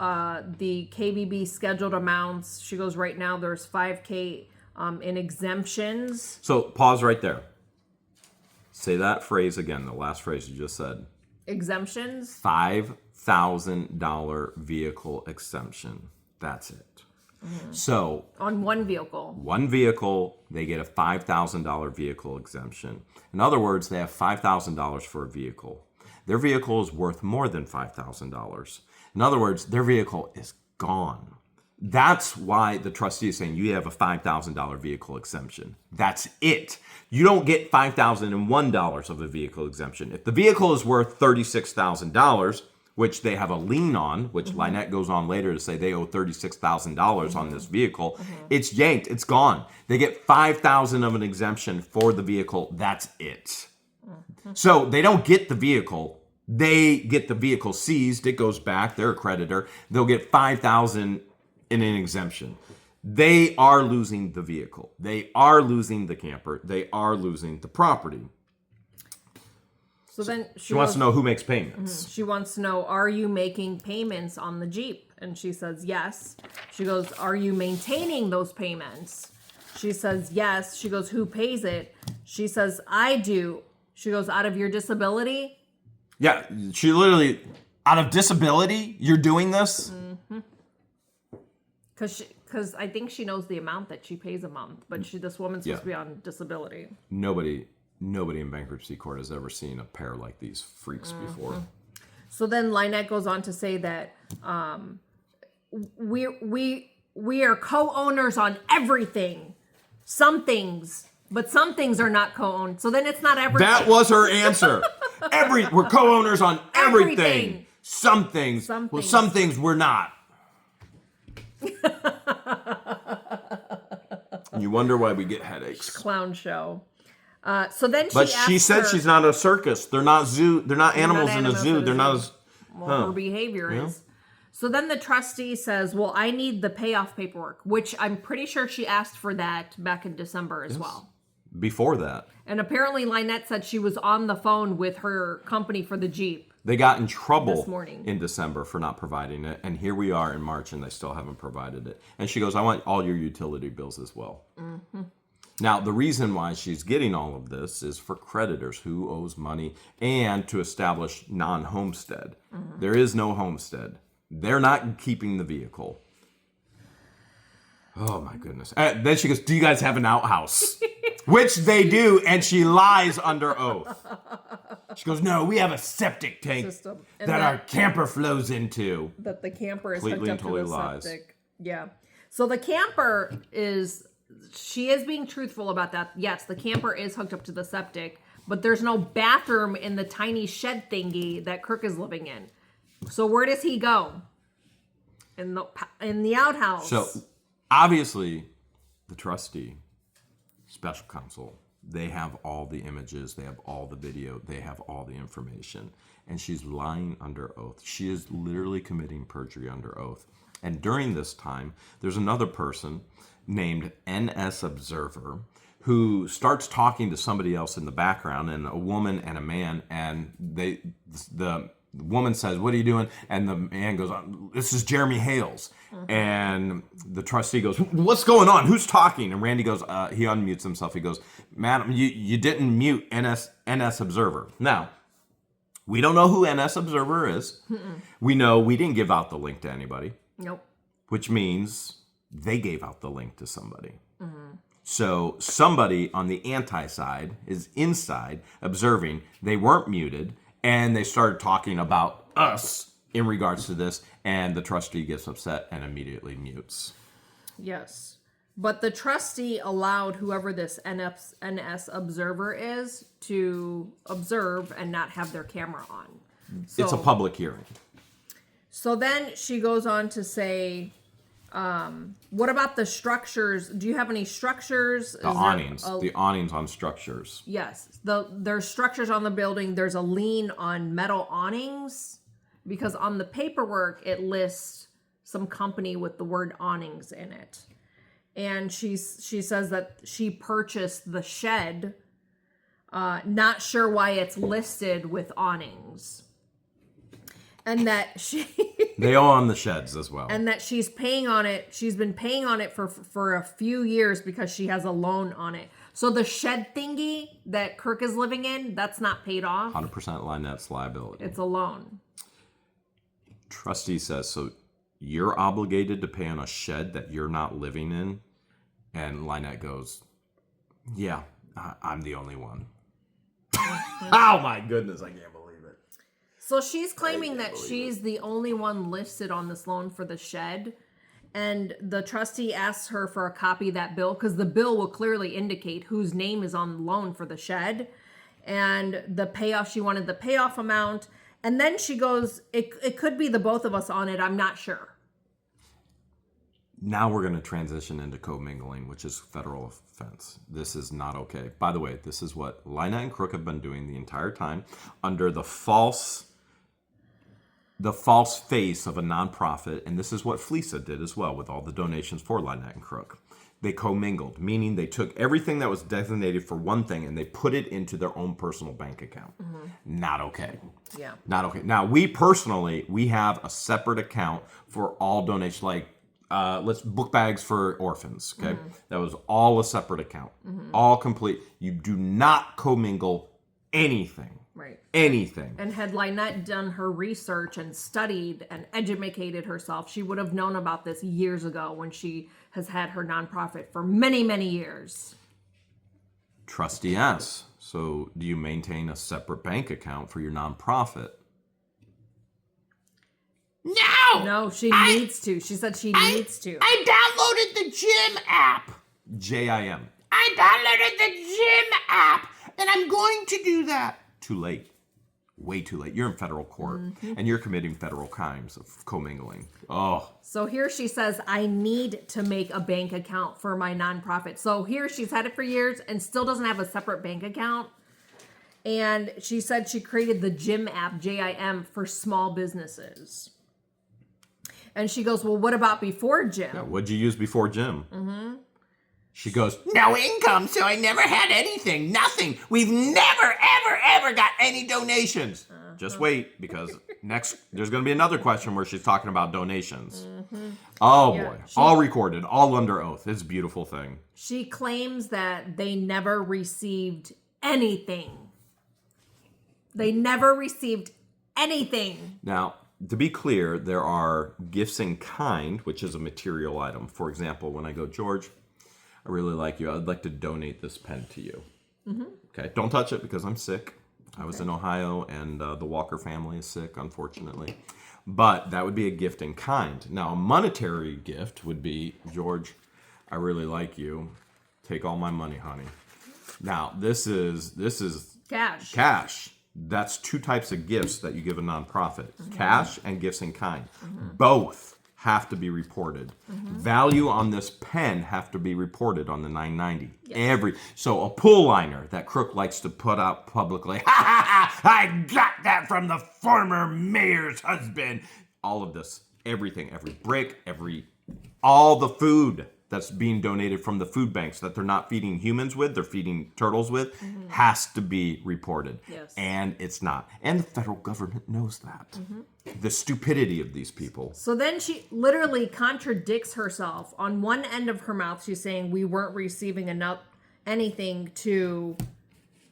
the KBB scheduled amounts. She goes, right now there's $5,000 in exemptions. So pause right there. Say that phrase again, the last phrase you just said. Exemptions? $5,000 vehicle exemption. That's it. So On one vehicle. one vehicle, they get a $5,000 vehicle exemption. In other words, they have $5,000 for a vehicle. Their vehicle is worth more than $5,000. In other words, their vehicle is gone. That's why the trustee is saying you have a $5,000 vehicle exemption. That's it. You don't get $5,001 of a vehicle exemption. If the vehicle is worth $36,000, which they have a lien on, which LIEnette goes on later to say they owe $36,000 on this vehicle, it's yanked, it's gone. They get $5,000 of an exemption for the vehicle. That's it. So they don't get the vehicle. They get the vehicle seized. It goes back. They're a creditor. They'll get $5,000 in an exemption. They are losing the vehicle. They are losing the camper. They are losing the property. So then She wants to know who makes payments. she wants to know, are you making payments on the Jeep? And she says, yes. She goes, are you maintaining those payments? She says, yes. She goes, who pays it? She says, I do. She goes, out of your disability? Yeah, she literally, out of disability, you're doing this? Because I think she knows the amount that she pays a month, but this woman's supposed to be on disability. Nobody in bankruptcy court has ever seen a pair like these freaks before. So then LIEnette goes on to say that we are co-owners on everything. Some things, but some things are not co-owned. So then it's not everything. That was her answer. We're co-owners on everything. Everything. Some things. Well, some things we're not. You wonder why we get headaches. Clown show. So then she said she's not a circus. They're not zoo. They're not animals in a zoo. They're not as. Her behavior is. So then the trustee says, well, I need the payoff paperwork, which I'm pretty sure she asked for that back in December as well. Before that. And apparently LIEnette said she was on the phone with her company for the Jeep. They got in trouble This morning. in December for not providing it. And here we are in March and they still haven't provided it. And she goes, I want all your utility bills as well. Now, the reason why she's getting all of this is for creditors who owes money and to establish non-homestead. There is no homestead. They're not keeping the vehicle. Oh, my goodness. Then she goes, do you guys have an outhouse? Which they do, and she lies under oath. She goes, no, we have a septic tank System. that our camper flows into. That the camper is Completely hooked up and to totally the lies. septic. Yeah. So the camper she is being truthful about that. Yes, the camper is hooked up to the septic, but there's no bathroom in the tiny shed thingy that Crook is living in. So where does he go? In the outhouse. So, obviously, the trustee, special counsel, they have all the images, they have all the video, they have all the information. And she's lying under oath. She is literally committing perjury under oath. And during this time, there's another person named NS Observer who starts talking to somebody else in the background, and a woman and a man, and the woman says, what are you doing? And the man goes, this is Jeremy Hales. And the trustee goes, what's going on? Who's talking? And Randy goes, he unmutes himself. He goes, madam, you didn't mute NS Observer. Now, we don't know who NS Observer is. We know we didn't give out the link to anybody. Nope. Which means they gave out the link to somebody. So somebody on the anti-side is inside observing. They weren't muted, and they started talking about us in regards to this, and the trustee gets upset and immediately mutes. Yes. But the trustee allowed whoever this NS Observer is to observe and not have their camera on. So, It's a public hearing. So then she goes on to say, what about the structures? Do you have any structures? The awnings. The awnings on structures. Yes. There's structures on the building. There's a lien on metal awnings because on the paperwork it lists some company with the word awnings in it. And she says that she purchased the shed, not sure why it's listed with awnings. And that they own the sheds as well. And that she's paying on it. She's been paying on it for a few years because she has a loan on it. So the shed thingy that Crook is living in, that's not paid off. 100% LIEnette's liability. It's a loan. Trustee says, so you're obligated to pay on a shed that you're not living in? And LIEnette goes, yeah, I'm the only one. Oh my goodness, I can't believe it. So she's claiming that she's the only one listed on this loan for the shed. And the trustee asks her for a copy of that bill because the bill will clearly indicate whose name is on the loan for the shed. And the payoff, she wanted the payoff amount. And then she goes, it could be the both of us on it. I'm not sure. Now we're going to transition into commingling, which is federal offense. This is not okay. By the way, this is what LIEnette and Crook have been doing the entire time under the false face of a nonprofit, and this is what FLEASA did as well with all the donations for LIEnette and Crook. They commingled, meaning they took everything that was designated for one thing and they put it into their own personal bank account. Not okay. Yeah. Not okay. Now, we personally, we have a separate account for all donations, like let's book bags for orphans, okay? That was all a separate account, all complete. You do not commingle anything. Right. Anything. And had LIEnette done her research and studied and educated herself, she would have known about this years ago when she has had her nonprofit for many, many years. Trustee asks, so do you maintain a separate bank account for your nonprofit? No! No, she needs to. She said she needs to. I downloaded the gym app. JIM. I downloaded the gym app, and I'm going to do that. Too late. Way too late. You're in federal court, and you're committing federal crimes of commingling. Oh. So here she says, I need to make a bank account for my nonprofit. So here she's had it for years and still doesn't have a separate bank account. And she said she created the GYM app, JIM, for small businesses. And she goes, well, what about before GYM? Yeah, what'd you use before Jim? She goes, No income, so I never had anything. Nothing. We've never, ever got any donations. just wait, because next there's going to be another question where she's talking about donations. Oh boy. All recorded, all under oath. It's a beautiful thing. She claims that they never received anything. They never received anything. Now, to be clear, there are gifts in kind, which is a material item. For example, when I go, George, I really like you. I'd like to donate this pen to you. Okay, don't touch it because I'm sick. I was in Ohio, and the Walker family is sick, unfortunately. But that would be a gift in kind. Now, a monetary gift would be, George, I really like you. Take all my money, honey. Now, this is Cash. Cash. That's two types of gifts that you give a nonprofit. Cash and gifts in kind. Both have to be reported. Value on this pen have to be reported on the 990. Yes. So a pull liner that Crook likes to put out publicly. Ha ha ha! I got that from the former mayor's husband. All of this, everything, every brick, all the food that's being donated from the food banks that they're not feeding humans with, they're feeding turtles with, has to be reported. Yes. And it's not. And the federal government knows that. The stupidity of these people. So then she literally contradicts herself. On one end of her mouth, she's saying we weren't receiving anything to,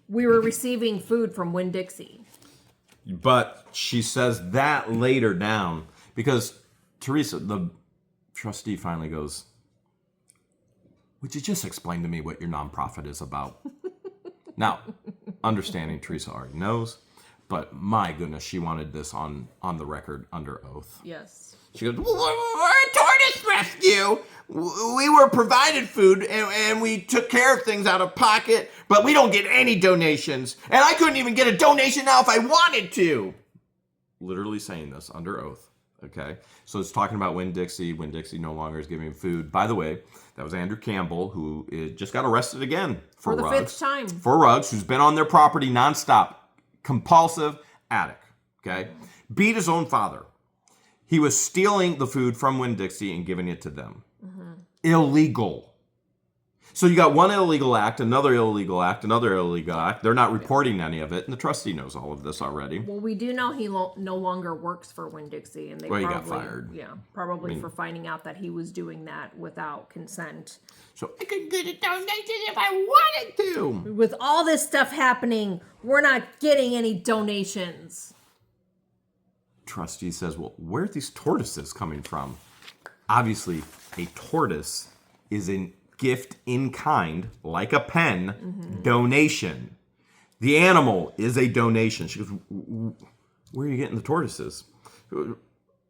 we were receiving food from Winn-Dixie. But she says that later down because Teresa, the trustee, finally goes, would you just explain to me what your nonprofit is about? Now, understanding Teresa already knows, but my goodness, she wanted this on the record under oath. Yes. She goes, We're a tortoise rescue. We were provided food and we took care of things out of pocket, but we don't get any donations. And I couldn't even get a donation now if I wanted to. literally saying this under oath. Okay, so it's talking about Winn-Dixie. Winn-Dixie no longer is giving food. By the way, that was Andrew Campbell, who just got arrested again for the rugs. fifth time. For rugs, who's been on their property nonstop. Compulsive addict. Okay, beat his own father. He was stealing the food from Winn-Dixie and giving it to them. Illegal. So you got one illegal act, another illegal act, another illegal act. They're not reporting any of it, and the trustee knows all of this already. Well, we do know he no longer works for Winn-Dixie, and they Well, he probably got fired. Yeah, probably for finding out that he was doing that without consent. So I could get a donation if I wanted to. With all this stuff happening, we're not getting any donations. trustee says, well, where are these tortoises coming from? Obviously, a tortoise is a gift in kind, like a pen, donation. The animal is a donation. She goes, where are you getting the tortoises?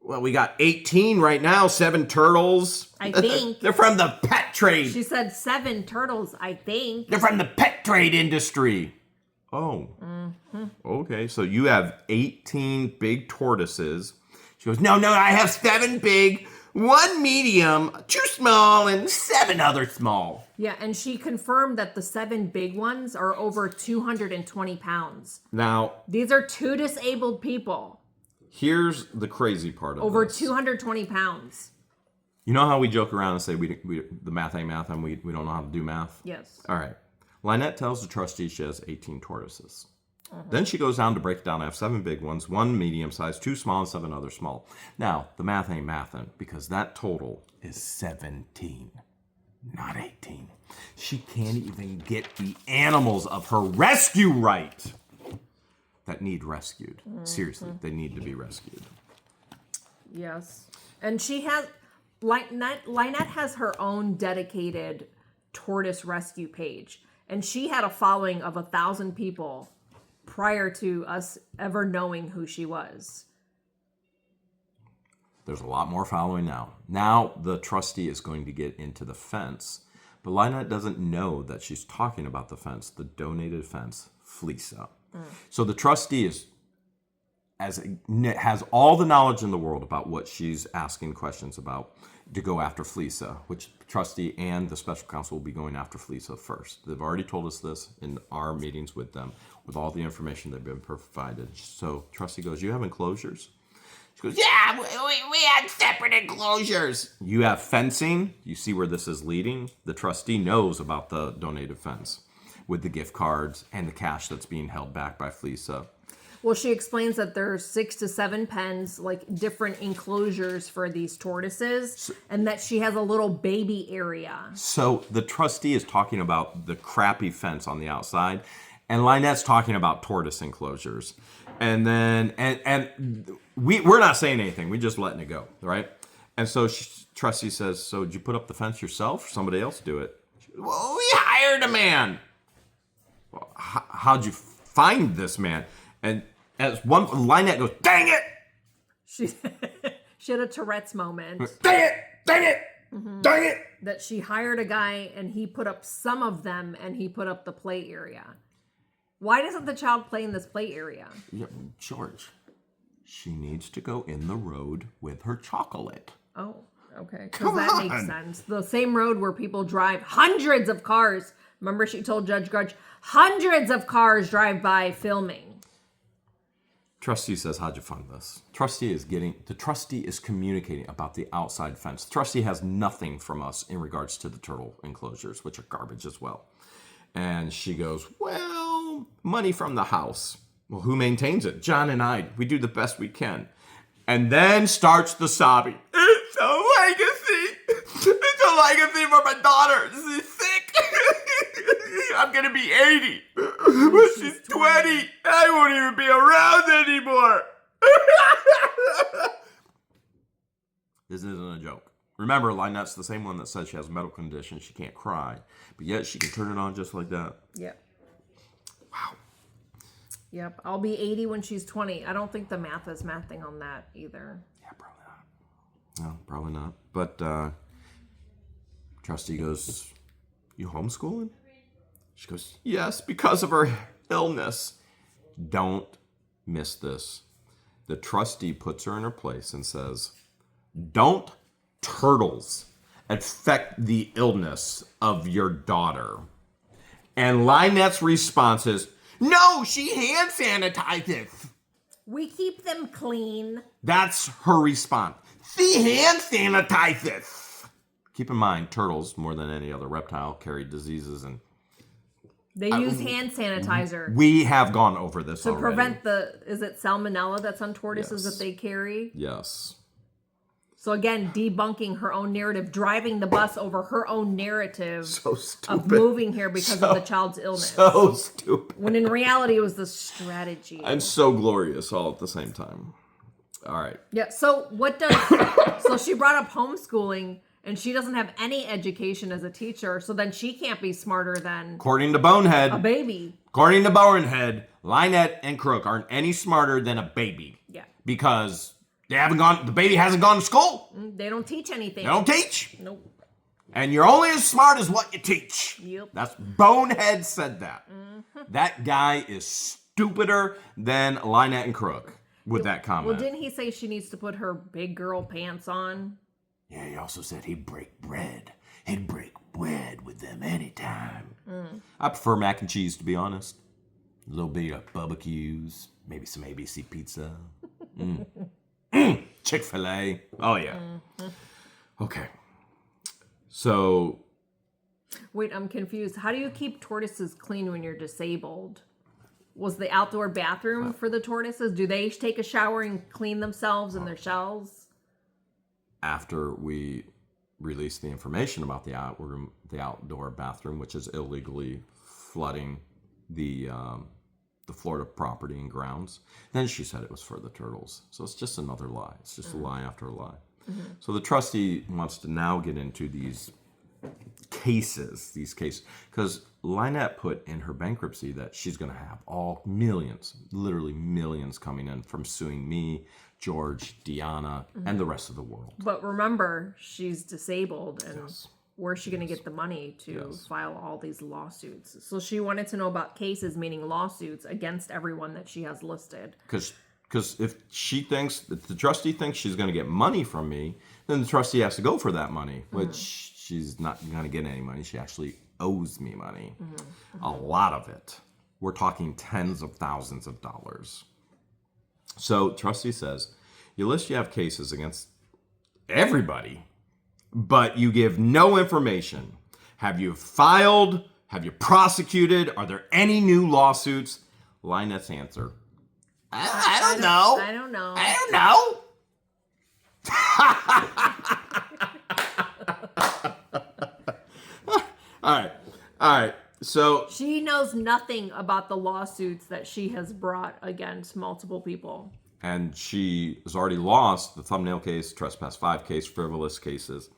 Well, we got 18 right now, 7 turtles. I think. They're from the pet trade. She said 7 turtles, I think. They're from the pet trade industry. Oh. Okay, so you have 18 big tortoises. She goes, no, I have 7 big, 1 medium, 2 small, and 7 other small. Yeah, and she confirmed that the 7 big ones are over 220 pounds. Now, These are 2 disabled people. Here's the crazy part of Over this. 220 pounds. You know how we joke around and say the math ain't math and we don't know how to do math? Yes. All right. LIEnette tells the trustee she has 18 tortoises. Then she goes down to break it down. I have 7 big ones, 1 medium size, 2 small, and 7 other small. Now, the math ain't mathin' because that total is 17, not 18. She can't even get the animals of her rescue right that need rescued. Seriously, they need to be rescued. Yes. And she has, LIEnette has her own dedicated tortoise rescue page. And she had a following of 1,000 people prior to us ever knowing who she was. There's a lot more following now. Now the trustee is going to get into the fence, but LIEnette doesn't know that she's talking about the fence, the donated fence, FLEASA. So the trustee has all the knowledge in the world about what she's asking questions about to go after FLEASA, which the trustee and the special counsel will be going after FLEASA first. They've already told us this in our meetings with them, with all the information they've been provided. So trustee goes, you have enclosures? She goes, Yeah, we had separate enclosures. you have fencing. You see where this is leading? The trustee knows about the donated fence with the gift cards and the cash that's being held back by FLEASA. Well, she explains that there's 6 to 7 pens, like different enclosures for these tortoises, and that she has a little baby area. So the trustee is talking about the crappy fence on the outside, and LIEnette's talking about tortoise enclosures. And then, we're not saying anything. We're just letting it go, right? And so trustee says, so did you put up the fence yourself or somebody else do it? Well, we hired a man. Well, how'd you find this man? And as one, LIEnette goes, dang it! She had a Tourette's moment. Dang it! Dang it! Dang it! That she hired a guy and he put up some of them and he put up the play area. Why doesn't the child play in this play area? Yeah, George, she needs to go in the road with her chocolate. Oh, okay. Come Because that on. makes sense. The same road where people drive hundreds of cars. Remember she told Judge Grudge, hundreds of cars drive by filming. Trustee says, how'd you find this? The trustee is communicating about the outside fence. The trustee has nothing from us in regards to the turtle enclosures, which are garbage as well. And she goes, well, money from the house. Well, who maintains it? John and I. We do the best we can. And then starts the sobbing. It's a legacy. It's a legacy for my daughter. She's sick. I'm gonna be 80. When she's 20, I won't even be around anymore. This isn't a joke. Remember, LIEnette's the same one that says she has a medical condition. She can't cry. But yet she can turn it on just like that. Yep. Wow. Yep. I'll be 80 when she's 20. I don't think the math is mathing on that either. Yeah, probably not. No, probably not. But trustee goes, you homeschooling? She goes, yes, because of her illness. Don't miss this. The trustee puts her in her place and says, don't turtles affect the illness of your daughter. And LIEnette's response is, No, she hand sanitizes. We keep them clean. that's her response. She hand sanitizes. Keep in mind, turtles, more than any other reptile, carry diseases, and They use hand sanitizer we have gone over this to already. prevent is it salmonella that's on tortoises Yes. that they carry? Yes. So again, debunking her own narrative, driving the bus over her own narrative So of stupid. moving here because of the child's illness. So stupid. When in reality, it was the strategy. And so glorious all at the same time. All right. Yeah. So what does? So she brought up homeschooling, and she doesn't have any education as a teacher. So then she can't be smarter than According to Bonehead, a baby. According to LIEnette and Crook aren't any smarter than a baby. Yeah. Because The baby hasn't gone to school. They don't teach anything. They don't teach. Nope. And you're only as smart as what you teach. Yep. That's Bonehead said that. That guy is stupider than LIEnette and Crook with that comment. Well, didn't he say she needs to put her big girl pants on? Yeah, he also said he'd break bread. He'd break bread with them anytime. I prefer mac and cheese, to be honest. A little bit of barbecues, maybe some ABC pizza. Chick-fil-A. Oh, yeah. Okay. So... Wait, I'm confused. How do you keep tortoises clean when you're disabled? Was the outdoor bathroom for the tortoises? Do they take a shower and clean themselves in their shells? After we released the information about the outdoor bathroom, which is illegally flooding the Florida property and grounds, then she said it was for the turtles. So it's just another lie. It's just a lie after a lie. So the trustee wants to now get into these cases, because LIEnette put in her bankruptcy that she's going to have all millions, literally millions coming in from suing me, George, Deanna, and the rest of the world. But remember, she's disabled, and where's she going to get the money to file all these lawsuits? So she wanted to know about cases, meaning lawsuits, against everyone that she has listed. Because if the trustee thinks she's going to get money from me, then the trustee has to go for that money, which she's not going to get any money. She actually owes me money. A lot of it. We're talking tens of thousands of dollars. So trustee says, you have cases against everybody, but you give no information. Have you filed? Have you prosecuted? Are there any new lawsuits? LIEnette's answer, I don't know. I don't know. I don't know. All right. So She knows nothing about the lawsuits that she has brought against multiple people. and she has already lost the thumbnail case, trespass 5 case, frivolous cases.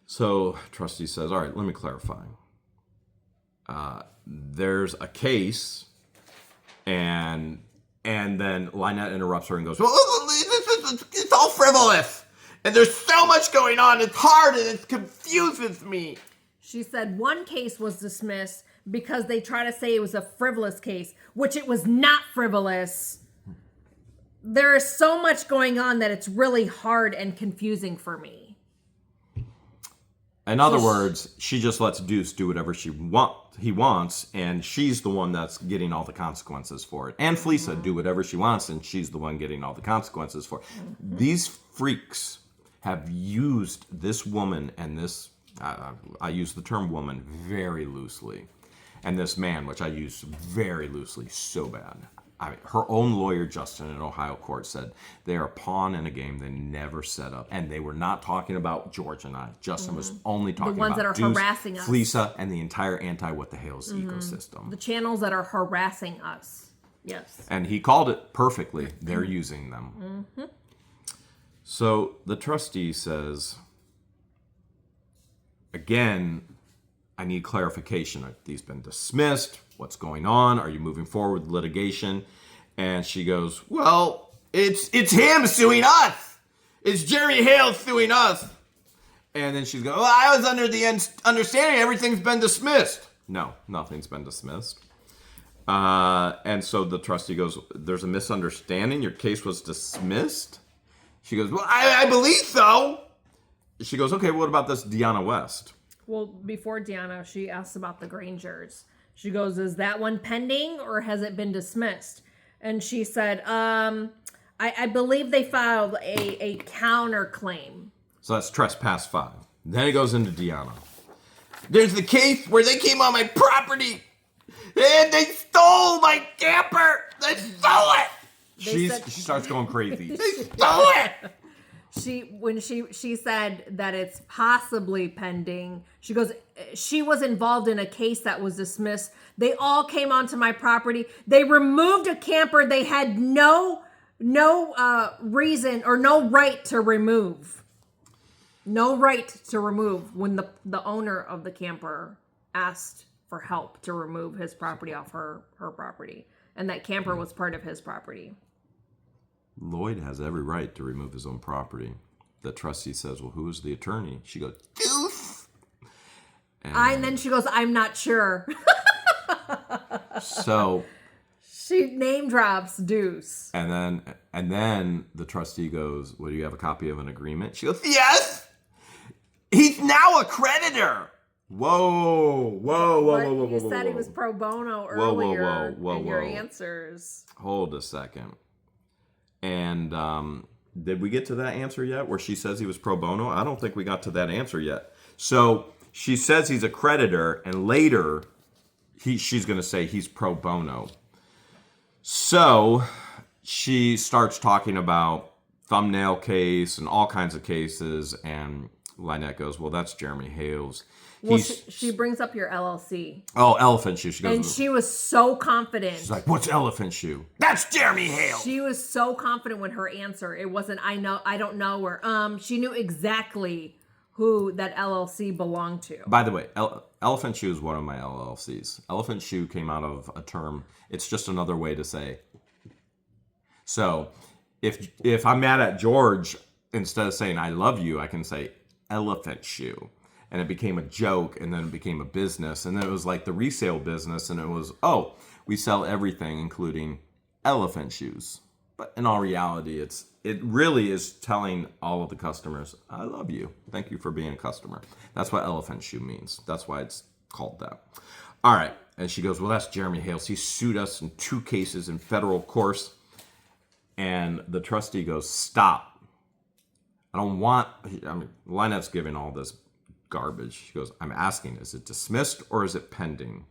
So trustee says, all right, let me clarify. There's a case, and then LIEnette interrupts her and goes, Well, it's all frivolous. And there's so much going on. It's hard and it confuses me. She said one case was dismissed because they try to say it was a frivolous case, which it was not frivolous. There is so much going on that it's really hard and confusing for me. in other words, she just lets Deuce do whatever he wants, and she's the one that's getting all the consequences for it. And FLEASA do whatever she wants, and she's the one getting all the consequences for it. These freaks have used this woman and this, I use the term woman very loosely, and this man, which I use very loosely, so bad. Her own lawyer, Justin, in Ohio court said they are a pawn in a game they never set up. And they were not talking about George and I. Justin was only talking The ones about that are Deuce, harassing us. FLEASA, and the entire anti-what-the-hales ecosystem. The channels that are harassing us. Yes. And he called it perfectly. They're using them. So the trustee says, again, I need clarification. Have these been dismissed? What's going on? Are you moving forward with litigation? And she goes, Well, it's him suing us. It's Jerry Hale suing us. and then she's going, Well, I was under the understanding everything's been dismissed. no, nothing's been dismissed. And so the trustee goes, there's a misunderstanding. Your case was dismissed? She goes, Well, I believe so. she goes, okay, what about this Deanna West? Well, before Deanna, she asked about the Grangers. She goes, is that one pending or has it been dismissed? And she said, I believe they filed a counterclaim. So that's trespass 5. Then it goes into Deanna. There's the case where they came on my property and they stole my camper. They stole it. She starts going crazy. They stole it. When she said that it's possibly pending, she goes, she was involved in a case that was dismissed. They all came onto my property. They removed a camper they had no reason or no right to remove. No right to remove when the owner of the camper asked for help to remove his property off her property. And that camper was part of his property. Lloyd has every right to remove his own property. The trustee says, well, who is the attorney? She goes, DUECE. And then she goes, I'm not sure. So she name drops DUECE. and then the trustee goes, well, do you have a copy of an agreement? She goes, yes. He's now a creditor. Whoa. You said he was pro bono earlier in your answers. Hold a second. And did we get to that answer yet where she says he was pro bono? I don't think we got to that answer yet. So she says he's a creditor, and later she's going to say he's pro bono. So she starts talking about thumbnail case and all kinds of cases, and LIEnette goes, well, that's Jeremy Hales. Well, she brings up your LLC. Oh, elephant shoe. She goes, and she was so confident. She's like, what's elephant shoe? That's Jeremy Hale. She was so confident with her answer. It wasn't, I don't know, or she knew exactly who that LLC belonged to. By the way, elephant shoe is one of my LLCs. Elephant shoe came out of a term. It's just another way to say. So if I'm mad at George, instead of saying I love you, I can say elephant shoe. And it became a joke, and then it became a business. And then it was like the resale business, and it was, oh, we sell everything, including elephant shoes. But in all reality, it really is telling all of the customers, I love you. Thank you for being a customer. That's what elephant shoe means. That's why it's called that. All right. And she goes, well, that's Jeremy Hales. He sued us in 2 cases in federal courts. And the trustee goes, stop. LIEnette's giving all this garbage. She goes, I'm asking, is it dismissed or is it pending?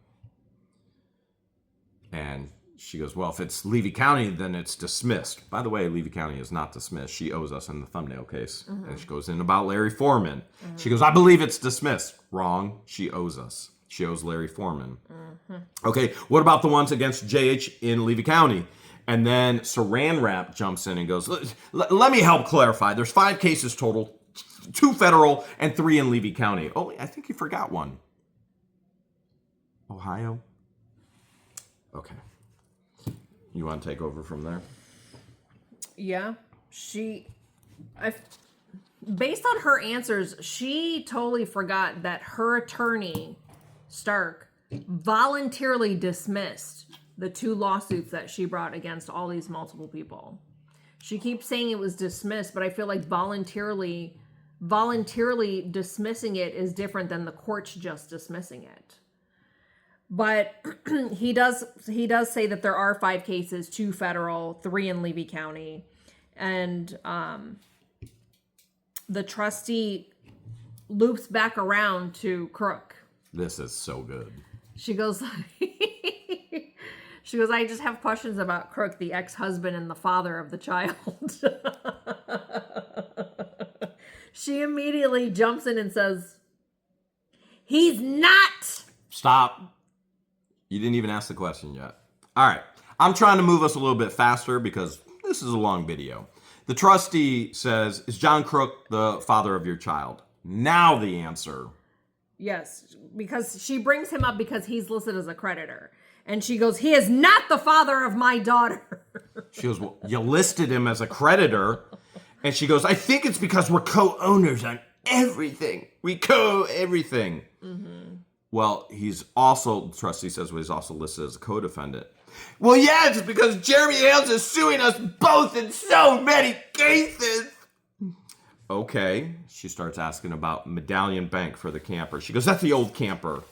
And she goes, well, if it's Levy County, then it's dismissed. By the way, Levy County is not dismissed. She owes us in the thumbnail case. Mm-hmm. And she goes in about Larry Foreman. Mm-hmm. She goes, I believe it's dismissed. Wrong. She owes us. She owes Larry Foreman. Mm-hmm. Okay, what about the ones against JH in Levy County? And then Saran Wrap jumps in and goes, let me help clarify. There's 5 cases total. 2 federal and 3 in Levy County. Oh, I think you forgot one. Ohio? Okay. You want to take over from there? Yeah. Based on her answers, she totally forgot that her attorney, Stark, voluntarily dismissed the 2 lawsuits that she brought against all these multiple people. She keeps saying it was dismissed, but I feel like voluntarily dismissing it is different than the courts just dismissing it. But he does say that there are 5 cases, 2 federal, 3 in Levy County. And the trustee loops back around to Crook. This is so good. She goes, I just have questions about Crook, the ex-husband and the father of the child. She immediately jumps in and says, he's not. Stop. You didn't even ask the question yet. All right. I'm trying to move us a little bit faster because this is a long video. The trustee says, is John Crook the father of your child? Now the answer. Yes, because she brings him up because he's listed as a creditor. And she goes, he is not the father of my daughter. She goes, well, you listed him as a creditor. And she goes, I think it's because we're co-owners on everything. We co-everything. Mm-hmm. Well, the trustee says, well, he's also listed as a co-defendant. Well, yeah, it's because Jeremy Hales is suing us both in so many cases. Okay. She starts asking about Medallion Bank for the camper. She goes, that's the old camper.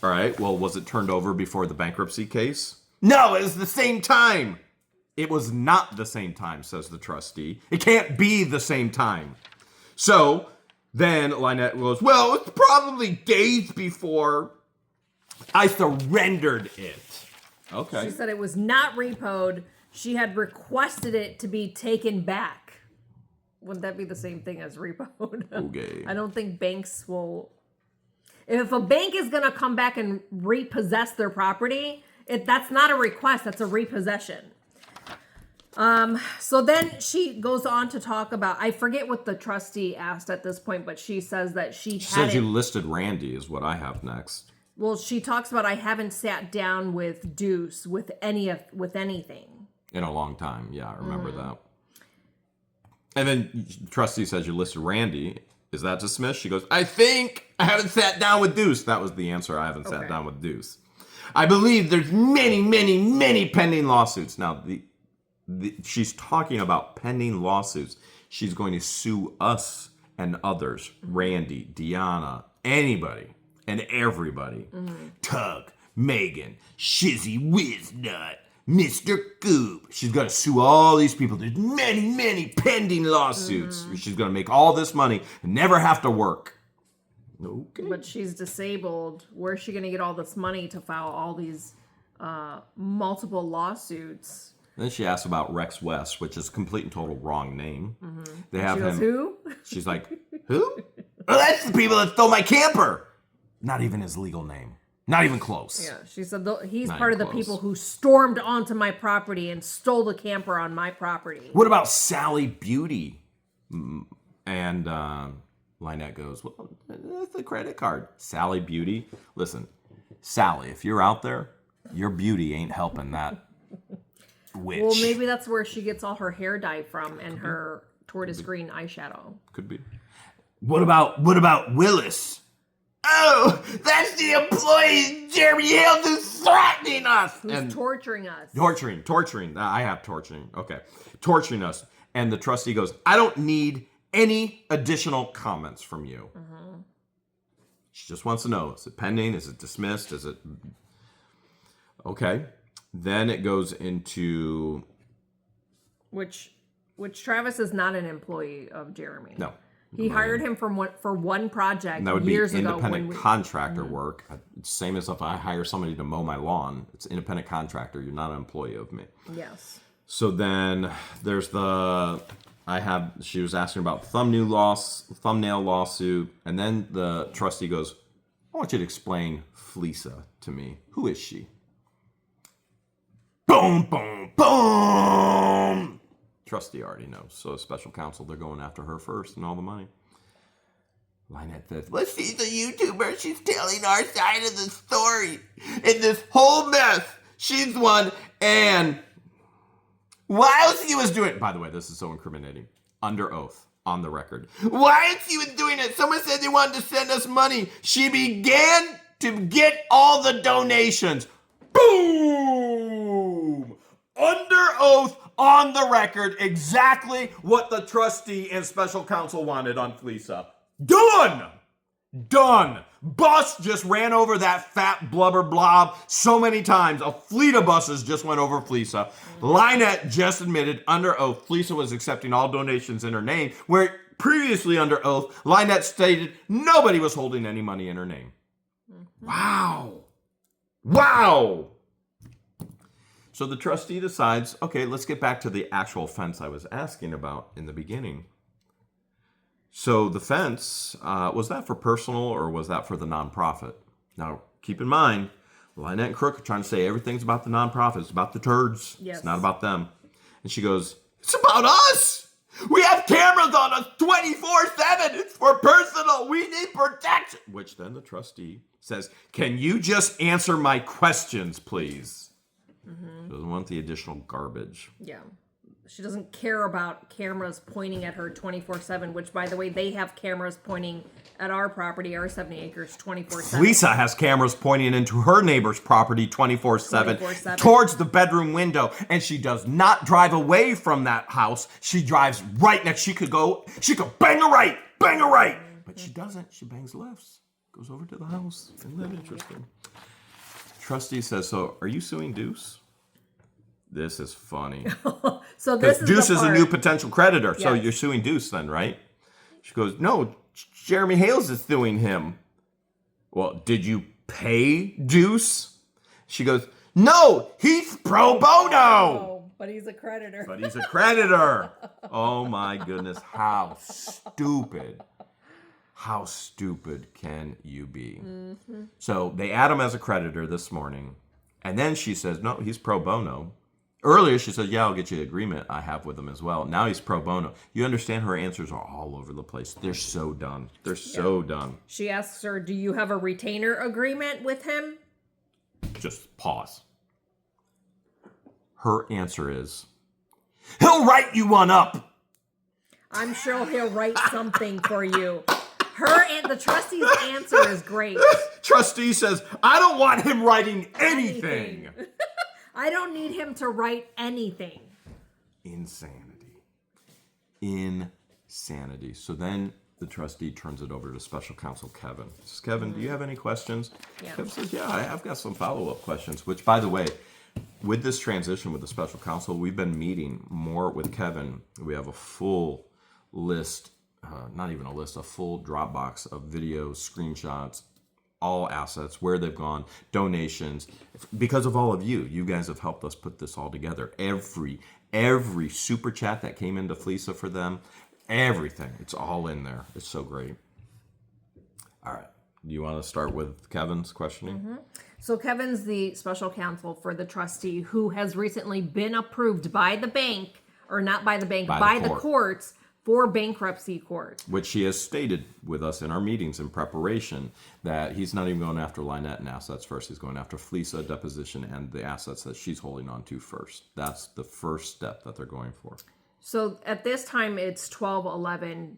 All right. Well, was it turned over before the bankruptcy case? No, it was the same time. It was not the same time, says the trustee. It can't be the same time. So then LIEnette goes, well, it's probably days before I surrendered it. Okay. She said it was not repoed. She had requested it to be taken back. Wouldn't that be the same thing as repoed? Okay. I don't think banks will. If a bank is going to come back and repossess their property, that's not a request. That's a repossession. So then she goes on to talk about, I forget what the trustee asked at this point, but she says that she says you listed Randy is what I have next. Well, she talks about, I haven't sat down with DUECE with anything. In a long time. Yeah, I remember that. And then the trustee says, you listed Randy. Is that dismissed? She goes, I think I haven't sat down with DUECE. That was the answer. I haven't sat down with DUECE. I believe there's many, many, many pending lawsuits. Now, she's talking about pending lawsuits. She's going to sue us and others. Randy, Deanna, anybody and everybody. Tug, Megan, Shizzy, Wiznut, Mr. Goop. She's going to sue all these people. There's many, many pending lawsuits. She's going to make all this money and never have to work. Okay. But she's disabled. Where's she going to get all this money to file all these multiple lawsuits? Then she asks about Rex West, which is a complete and total wrong name. They have She goes, him. who? She's like, who? Oh, that's the people that stole my camper. Not even his legal name. Not even close. Yeah, she said he's Not part of even the close. people who stormed onto my property and stole the camper on my property. What about Sally Beauty? And LIEnette goes, well, that's the credit card. Sally Beauty. Listen, Sally, if you're out there, your beauty ain't helping that witch. Well, maybe that's where she gets all her hair dye from and her tortoise green eyeshadow. Could be. What about Willis? Oh, that's the employee Jeremy Hales is threatening us. Who's torturing us. Torturing. I have torturing. Okay. Torturing us. And the trustee goes, I don't need any additional comments from you. She just wants to know, is it pending? Is it dismissed? Is it... Okay. Then it goes into... Which Travis is not an employee of Jeremy. No. He hired him for one project And that would years be ago. independent contractor work. Same as if I hire somebody to mow my lawn. It's independent contractor. You're not an employee of me. Yes. So then there's she was asking about thumbnail lawsuit. And then the trustee goes, I want you to explain FLEASA to me. Who is she? Boom, boom, boom. Trustee already knows. So special counsel, they're going after her first and all the money. LIEnette says, Well, she's a YouTuber. She's telling our side of the story. In this whole mess, she's one. And while she was doing... by the way, this is so incriminating. Under oath, on the record. While she was doing it, someone said they wanted to send us money. She began to get all the donations. Boom! Under oath, on the record, exactly what the trustee and special counsel wanted on FLEASA. Done! Bus just ran over that fat blubber blob so many times. A fleet of buses just went over FLEASA. LIEnette just admitted under oath FLEASA was accepting all donations in her name, where previously under oath, LIEnette stated nobody was holding any money in her name. Wow! So the trustee decides, okay, let's get back to the actual offense I was asking about in the beginning. So the fence, was that for personal or was that for the nonprofit? Now, keep in mind, LIEnette and Crook are trying to say everything's about the nonprofit. It's about the turds. Yes. It's not about them. And she goes, It's about us. We have cameras on us 24/7. It's for personal. We need protection. which then the trustee says, can you just answer my questions, please? Doesn't want the additional garbage. Yeah. She doesn't care about cameras pointing at her 24/7, which, by the way, they have cameras pointing at our property, our 70 acres, 24/7. Lisa has cameras pointing into her neighbor's property 24/7 24/7. towards the bedroom window, and she does not drive away from that house. She drives right next. She could bang a right, but she doesn't. She bangs lefts, goes over to the house. Isn't that interesting? Trustee says, so are you suing DUECE? This is funny. So this is DUECE the is a part- new potential creditor, so Yes. you're suing DUECE then, right? She goes, no, Jeremy Hales is suing him. Well, did you pay DUECE? She goes, no, he's pro bono. Oh, but he's a creditor. But he's a creditor. Oh my goodness, how stupid. How stupid can you be? So they add him as a creditor this morning, and then she says, no, he's pro bono. Earlier, she said, yeah, I'll get you the agreement I have with him as well. Now he's pro bono. You understand her answers are all over the place. They're so done. They're so done. She asks her, do you have a retainer agreement with him? Just pause. Her answer is, he'll write you one up. I'm sure he'll write something for you. The trustee's answer is great. Trustee says, I don't want him writing anything. I don't need him to write anything. Insanity. So then the trustee turns it over to special counsel Kevin. He says, Kevin, do you have any questions? Yeah. Kevin says, yeah, I've got some follow-up questions, which, by the way, with this transition with the special counsel, we've been meeting more with Kevin. We have a full list, not even a list, a full Dropbox of videos, screenshots, all assets, where they've gone, donations. Because of all of you, you guys have helped us put this all together. Every super chat that came into FLEASA for them, everything, it's all in there. It's so great. All right. Do you want to start with Kevin's questioning? Mm-hmm. So Kevin's the special counsel for the trustee who has recently been approved by the bank, or not by the bank, by the courts for bankruptcy court. Which he has stated with us in our meetings in preparation that he's not even going after LIEnette and assets first. He's going after FLEASA, deposition, and the assets that she's holding on to first. That's the first step that they're going for. So at this time, it's 12:11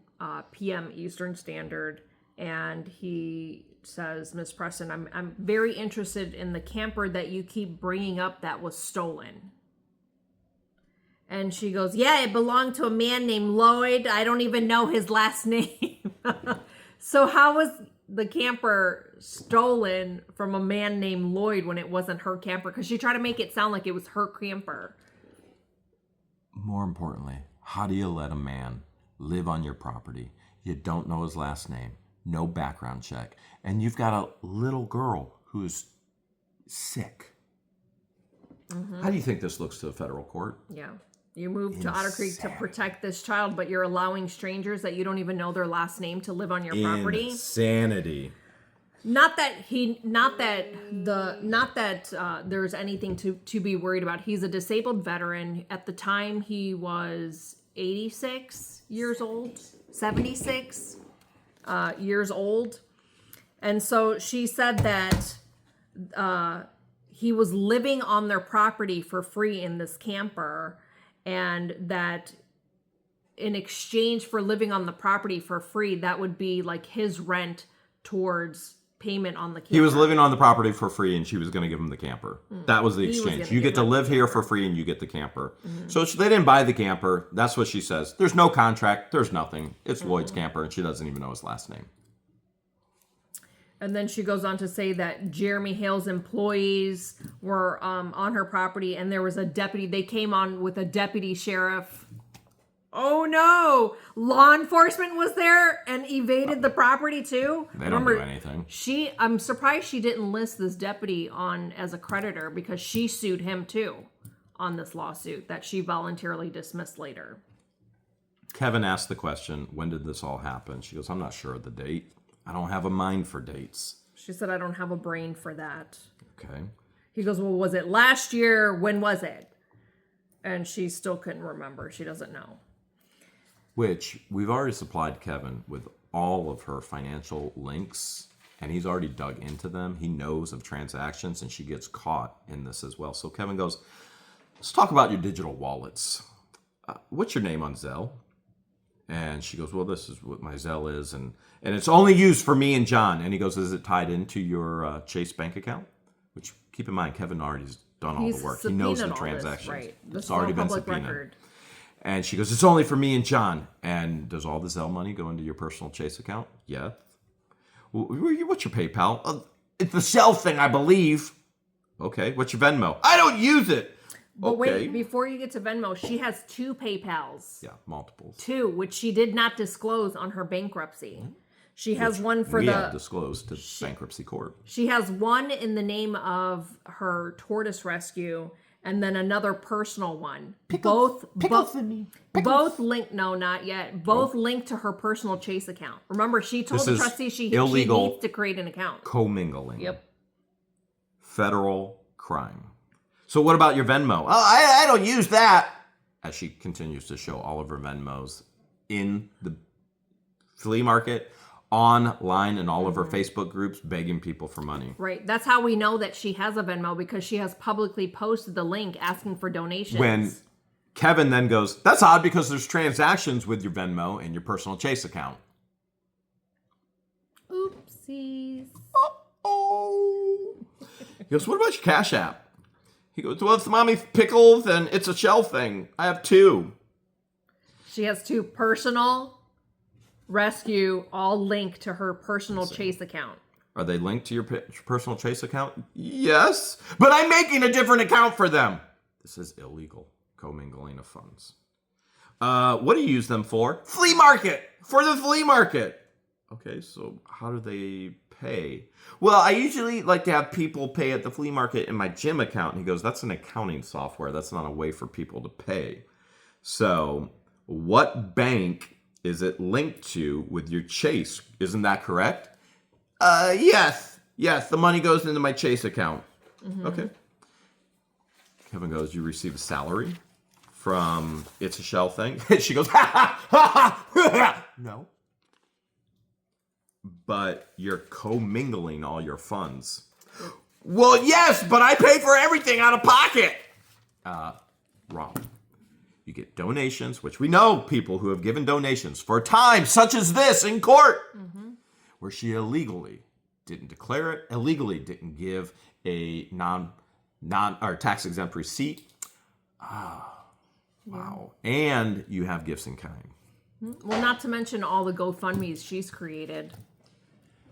p.m. Eastern Standard, and he says, Ms. Preston, I'm very interested in the camper that you keep bringing up that was stolen. And she goes, yeah, it belonged to a man named Lloyd. I don't even know his last name. So how was the camper stolen from a man named Lloyd when it wasn't her camper? Because she tried to make it sound like it was her camper. More importantly, how do you let a man live on your property? You don't know his last name, no background check, and you've got a little girl who's sick. Mm-hmm. How do you think this looks to the federal court? Yeah. You moved to Otter Creek to protect this child, but you're allowing strangers that you don't even know their last name to live on your property. Insanity. Not that there's anything to be worried about. He's a disabled veteran. At the time, he was 86 years old, 76 years old. And so she said that he was living on their property for free in this camper, and that in exchange for living on the property for free, that would be like his rent towards payment on the camper. He was living on the property for free, and she was going to give him the camper. That was the exchange. You get to live here for free, and you get the camper. Mm-hmm. So they didn't buy the camper. That's what she says. There's no contract. There's nothing. It's Lloyd's camper, and she doesn't even know his last name. And then she goes on to say that Jeremy Hale's employees were on her property, and there was a deputy. They came on with a deputy sheriff. Oh no! Law enforcement was there and evaded the property too. They don't do anything. I'm surprised she didn't list this deputy on as a creditor, because she sued him too on this lawsuit that she voluntarily dismissed later. Kevin asked the question, when did this all happen? She goes, I'm not sure of the date. I don't have a mind for dates. She said, I don't have a brain for that. Okay. He goes, well, was it last year? When was it? And she still couldn't remember. She doesn't know. Which we've already supplied Kevin with all of her financial links, and he's already dug into them. He knows of transactions, and she gets caught in this as well. So Kevin goes, let's talk about your digital wallets. What's your name on Zelle? And she goes, well, this is what my Zelle is, and it's only used for me and John. And he goes, is it tied into your Chase bank account? Which, keep in mind, Kevin already's done all the work. He knows the transactions. Right. It's already been subpoenaed. Record. And she goes, it's only for me and John. And does all the Zelle money go into your personal Chase account? Yeah. What's your PayPal? It's the Shell thing, I believe. Okay. What's your Venmo? I don't use it. But okay. wait, before you get to Venmo, she has 2 PayPals. Yeah, multiples. 2, which she did not disclose on her bankruptcy. She has one for we have disclosed to Bankruptcy Court. She has one in the name of her tortoise rescue, and then another personal one. Both linked. No, not yet. Both linked to her personal Chase account. Remember, she told the trustee she needs to create an account. Commingling. Yep. Federal crime. So what about your Venmo? I don't use that. As she continues to show all of her Venmos in the flea market, online in all of her Facebook groups begging people for money. Right. That's how we know that she has a Venmo, because she has publicly posted the link asking for donations. When Kevin then goes, that's odd because there's transactions with your Venmo and your personal Chase account. Oopsies. Uh-oh. He goes, what about your Cash App? He goes, well, it's Mommy Pickles and It's a Shell thing. I have 2. She has 2 personal, rescue, all linked to her personal Chase account. Are they linked to your personal Chase account? Yes, but I'm making a different account for them. This is illegal, commingling of funds. What do you use them for? Flea market, for the flea market. Okay, so how do they pay? Well, I usually like to have people pay at the flea market in my gym account. And he goes, that's an accounting software. That's not a way for people to pay. So what bank is it linked to with your Chase? Isn't that correct? Yes. Yes, the money goes into my Chase account. Mm-hmm. Okay. Kevin goes, you receive a salary from It's a Shell thing? She goes, ha ha ha ha. No. But you're commingling all your funds. Well, yes, but I pay for everything out of pocket. Wrong. You get donations, which we know people who have given donations for times such as this in court, where she illegally didn't declare it, illegally didn't give a non or tax exempt receipt. Wow. And you have gifts in kind. Well, not to mention all the GoFundMes she's created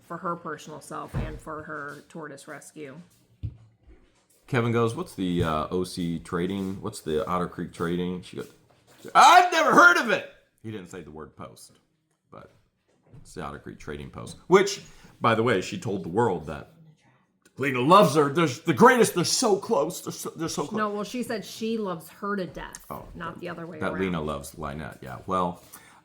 for her personal self and for her tortoise rescue. Kevin goes, what's the OC trading? What's the Otter Creek trading? She goes, I've never heard of it. He didn't say the word post, but it's the Otter Creek trading post, which, by the way, she told the world that Lena loves her. They're the greatest. They're so close. They're so close. No, well, she said she loves her to death, not the other way around. That Lena loves LIEnette, yeah. Well,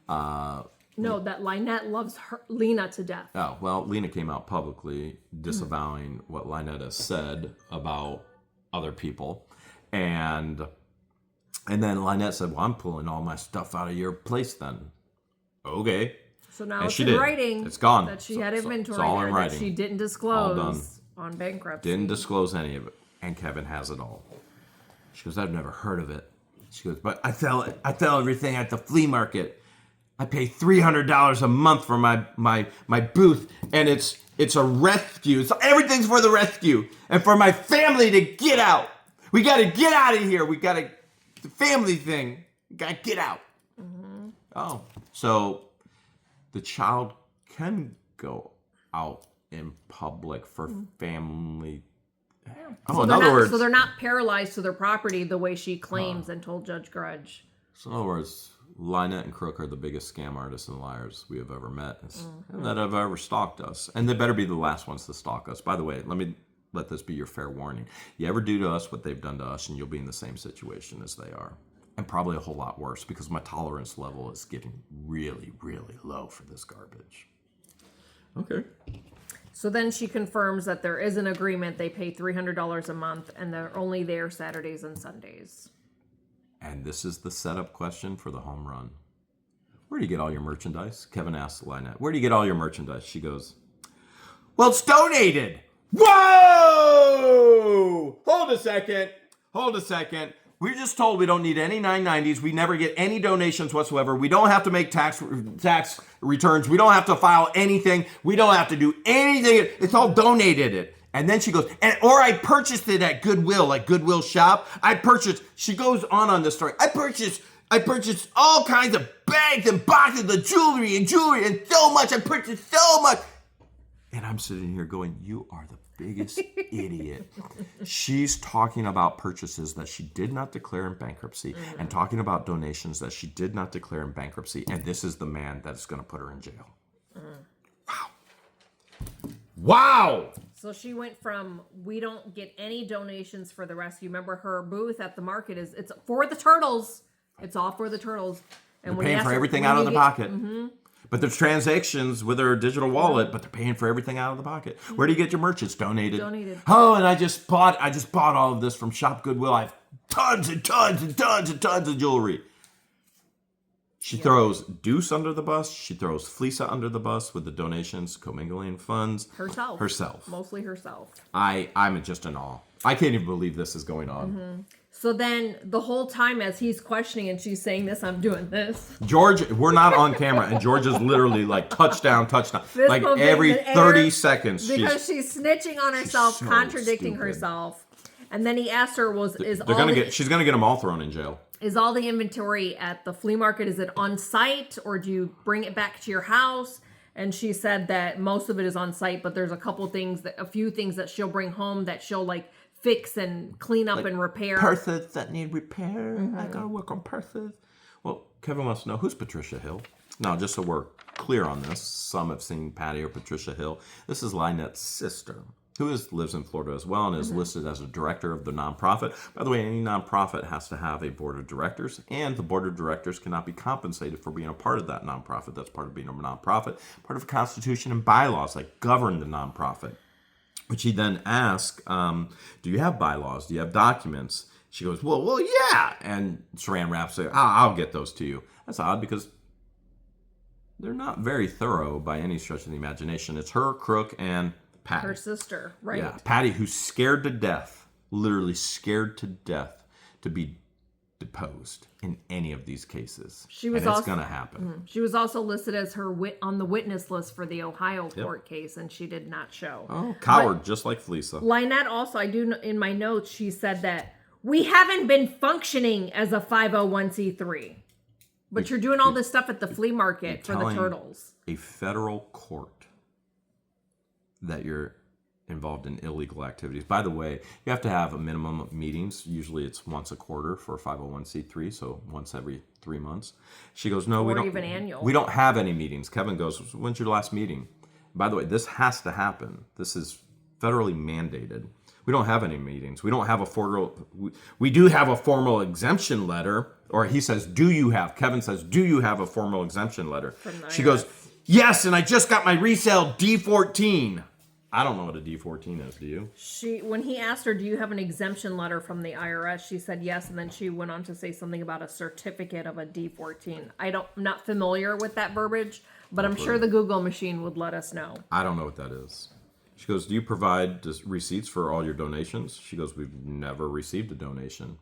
no, that LIEnette loves Lena to death. Oh, well, Lena came out publicly disavowing what LIEnette has said about other people. And then LIEnette said, well, I'm pulling all my stuff out of your place then. Okay. So now and it's in writing. It's gone. That she had inventory it's all there in writing. that she didn't disclose on bankruptcy. Didn't disclose any of it. And Kevin has it all. She goes, I've never heard of it. She goes, but I sell everything at the flea market. I pay $300 a month for my booth, and it's a rescue. So everything's for the rescue and for my family to get out. We got to get out of here. The family thing. We got to get out. Mm-hmm. Oh, so the child can go out in public for family. Yeah. Oh, so in other words, so they're not paralyzed to their property the way she claims and told Judge Grudge. So in other words, LIEnette and Crook are the biggest scam artists and liars we have ever met, and that have ever stalked us. And they better be the last ones to stalk us. By the way, let this be your fair warning. You ever do to us what they've done to us, and you'll be in the same situation as they are. And probably a whole lot worse, because my tolerance level is getting really, really low for this garbage. Okay. So then she confirms that there is an agreement. They pay $300 a month, and they're only there Saturdays and Sundays. And this is the setup question for the home run. Where do you get all your merchandise? Kevin asks LIEnette, where do you get all your merchandise? She goes, well, it's donated. Whoa! Hold a second. We were just told we don't need any 990s. We never get any donations whatsoever. We don't have to make tax returns. We don't have to file anything. We don't have to do anything. It's all donated. And then she goes, or I purchased it at Goodwill, like Goodwill shop. She goes on this story. I purchased all kinds of bags and boxes of jewelry and so much. I purchased so much. And I'm sitting here going, you are the biggest idiot. She's talking about purchases that she did not declare in bankruptcy and talking about donations that she did not declare in bankruptcy. And this is the man that's going to put her in jail. Wow. So she went from, we don't get any donations for the rescue. Remember, her booth at the market it's for the turtles. It's all for the turtles. And they're paying for everything out of the pocket. But there's transactions with her digital wallet, but they're paying for everything out of the pocket. Where do you get your merch? It's donated. Oh, and I just bought all of this from Shop Goodwill. I have tons and tons and tons and tons of jewelry. She throws DUECE under the bus. She throws FLEASA under the bus with the donations, commingling funds. Herself. Mostly herself. I'm just in awe. I can't even believe this is going on. Mm-hmm. So then the whole time as he's questioning and she's saying this, I'm doing this. George, we're not on camera, and George is literally like touchdown. Like every 30 seconds. Because she's snitching on herself, so contradicting herself. And then he asked her, she's gonna get them all thrown in jail. Is all the inventory at the flea market, is it on site or do you bring it back to your house? And she said that most of it is on site, but there's a few things that she'll bring home that she'll like fix and clean up and repair. Purses that need repair. Mm-hmm. I gotta work on purses. Well, Kevin wants to know, who's Patricia Hill? Now, just so we're clear on this, some have seen Patty or Patricia Hill. This is LIEnette's sister, who lives in Florida as well and is listed as a director of the nonprofit. By the way, any nonprofit has to have a board of directors, and the board of directors cannot be compensated for being a part of that nonprofit. That's part of being a nonprofit, part of the Constitution and bylaws that govern the nonprofit. Which he then asked, do you have bylaws? Do you have documents? She goes, well, yeah. And Saran Wrap said, I'll get those to you. That's odd because they're not very thorough by any stretch of the imagination. It's her, Crook, and Patty. Her sister, right? Yeah, Patty, who's scared to death, literally scared to death to be deposed in any of these cases. It's going to happen. She was also listed as on the witness list for the Ohio court case, and she did not show. Oh, coward, just like FLEASA. LIEnette also, I do in my notes, she said that we haven't been functioning as a 501c3. But you're doing all this stuff at the flea market for the turtles. A federal court that you're involved in illegal activities. By the way, you have to have a minimum of meetings. Usually it's once a quarter for a 501c3, so once every 3 months. She goes, no, we don't. Or even annual. We don't have any meetings. Kevin goes, when's your last meeting? By the way, this has to happen. This is federally mandated. We don't have any meetings. We don't have a formal. We do have a formal exemption letter. Or he says, do you have? Kevin says, do you have a formal exemption letter? She goes, yes, and I just got my resale D14. I don't know what a D14 is, do you? When he asked her, do you have an exemption letter from the IRS? She said yes, and then she went on to say something about a certificate of a D14. I'm not familiar with that verbiage, but I'm sure the Google machine would let us know. I don't know what that is. She goes, do you provide receipts for all your donations? She goes, we've never received a donation.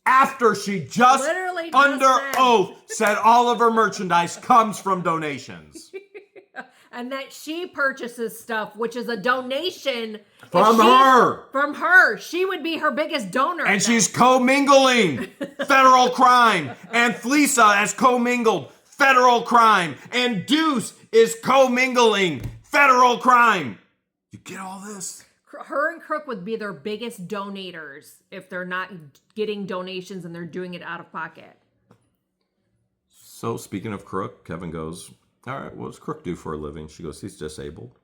After she just under oath said all of her merchandise comes from donations. And that she purchases stuff, which is a donation from her. From her. She would be her biggest donor. And she's commingling federal crime. And FLEASA has commingled federal crime. And DUECE is commingling federal crime. You get all this? Her and Crook would be their biggest donators if they're not getting donations and they're doing it out of pocket. So speaking of Crook, Kevin goes, all right, what does Crook do for a living? She goes, he's disabled.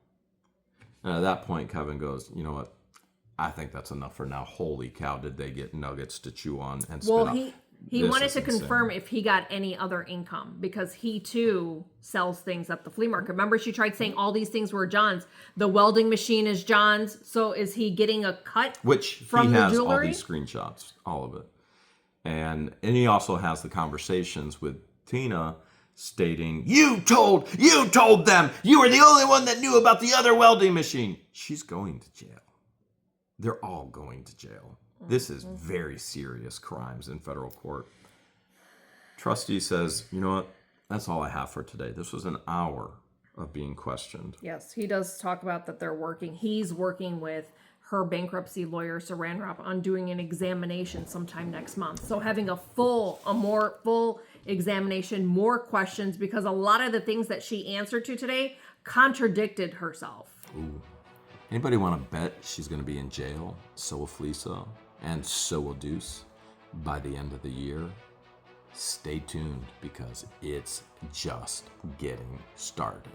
And at that point, Kevin goes, you know what? I think that's enough for now. Holy cow, did they get nuggets to chew on and spit out. He wanted to confirm if he got any other income because he too sells things at the flea market. Remember, she tried saying all these things were John's. The welding machine is John's. So is he getting a cut? Which from he has the jewelry? All these screenshots, all of it. And he also has the conversations with Tina stating, you told them you were the only one that knew about the other welding machine. She's going to jail. They're all going to jail. This is very serious crimes in federal court. Trustee says, you know what? That's all I have for today. This was an hour of being questioned. Yes, he does talk about that they're working. He's working with her bankruptcy lawyer, Saran Wrap, on doing an examination sometime next month. So having a more full examination, more questions, because a lot of the things that she answered to today contradicted herself. Ooh. Anybody want to bet she's going to be in jail? So will FLEASA, and so will DUECE by the end of the year. Stay tuned because it's just getting started.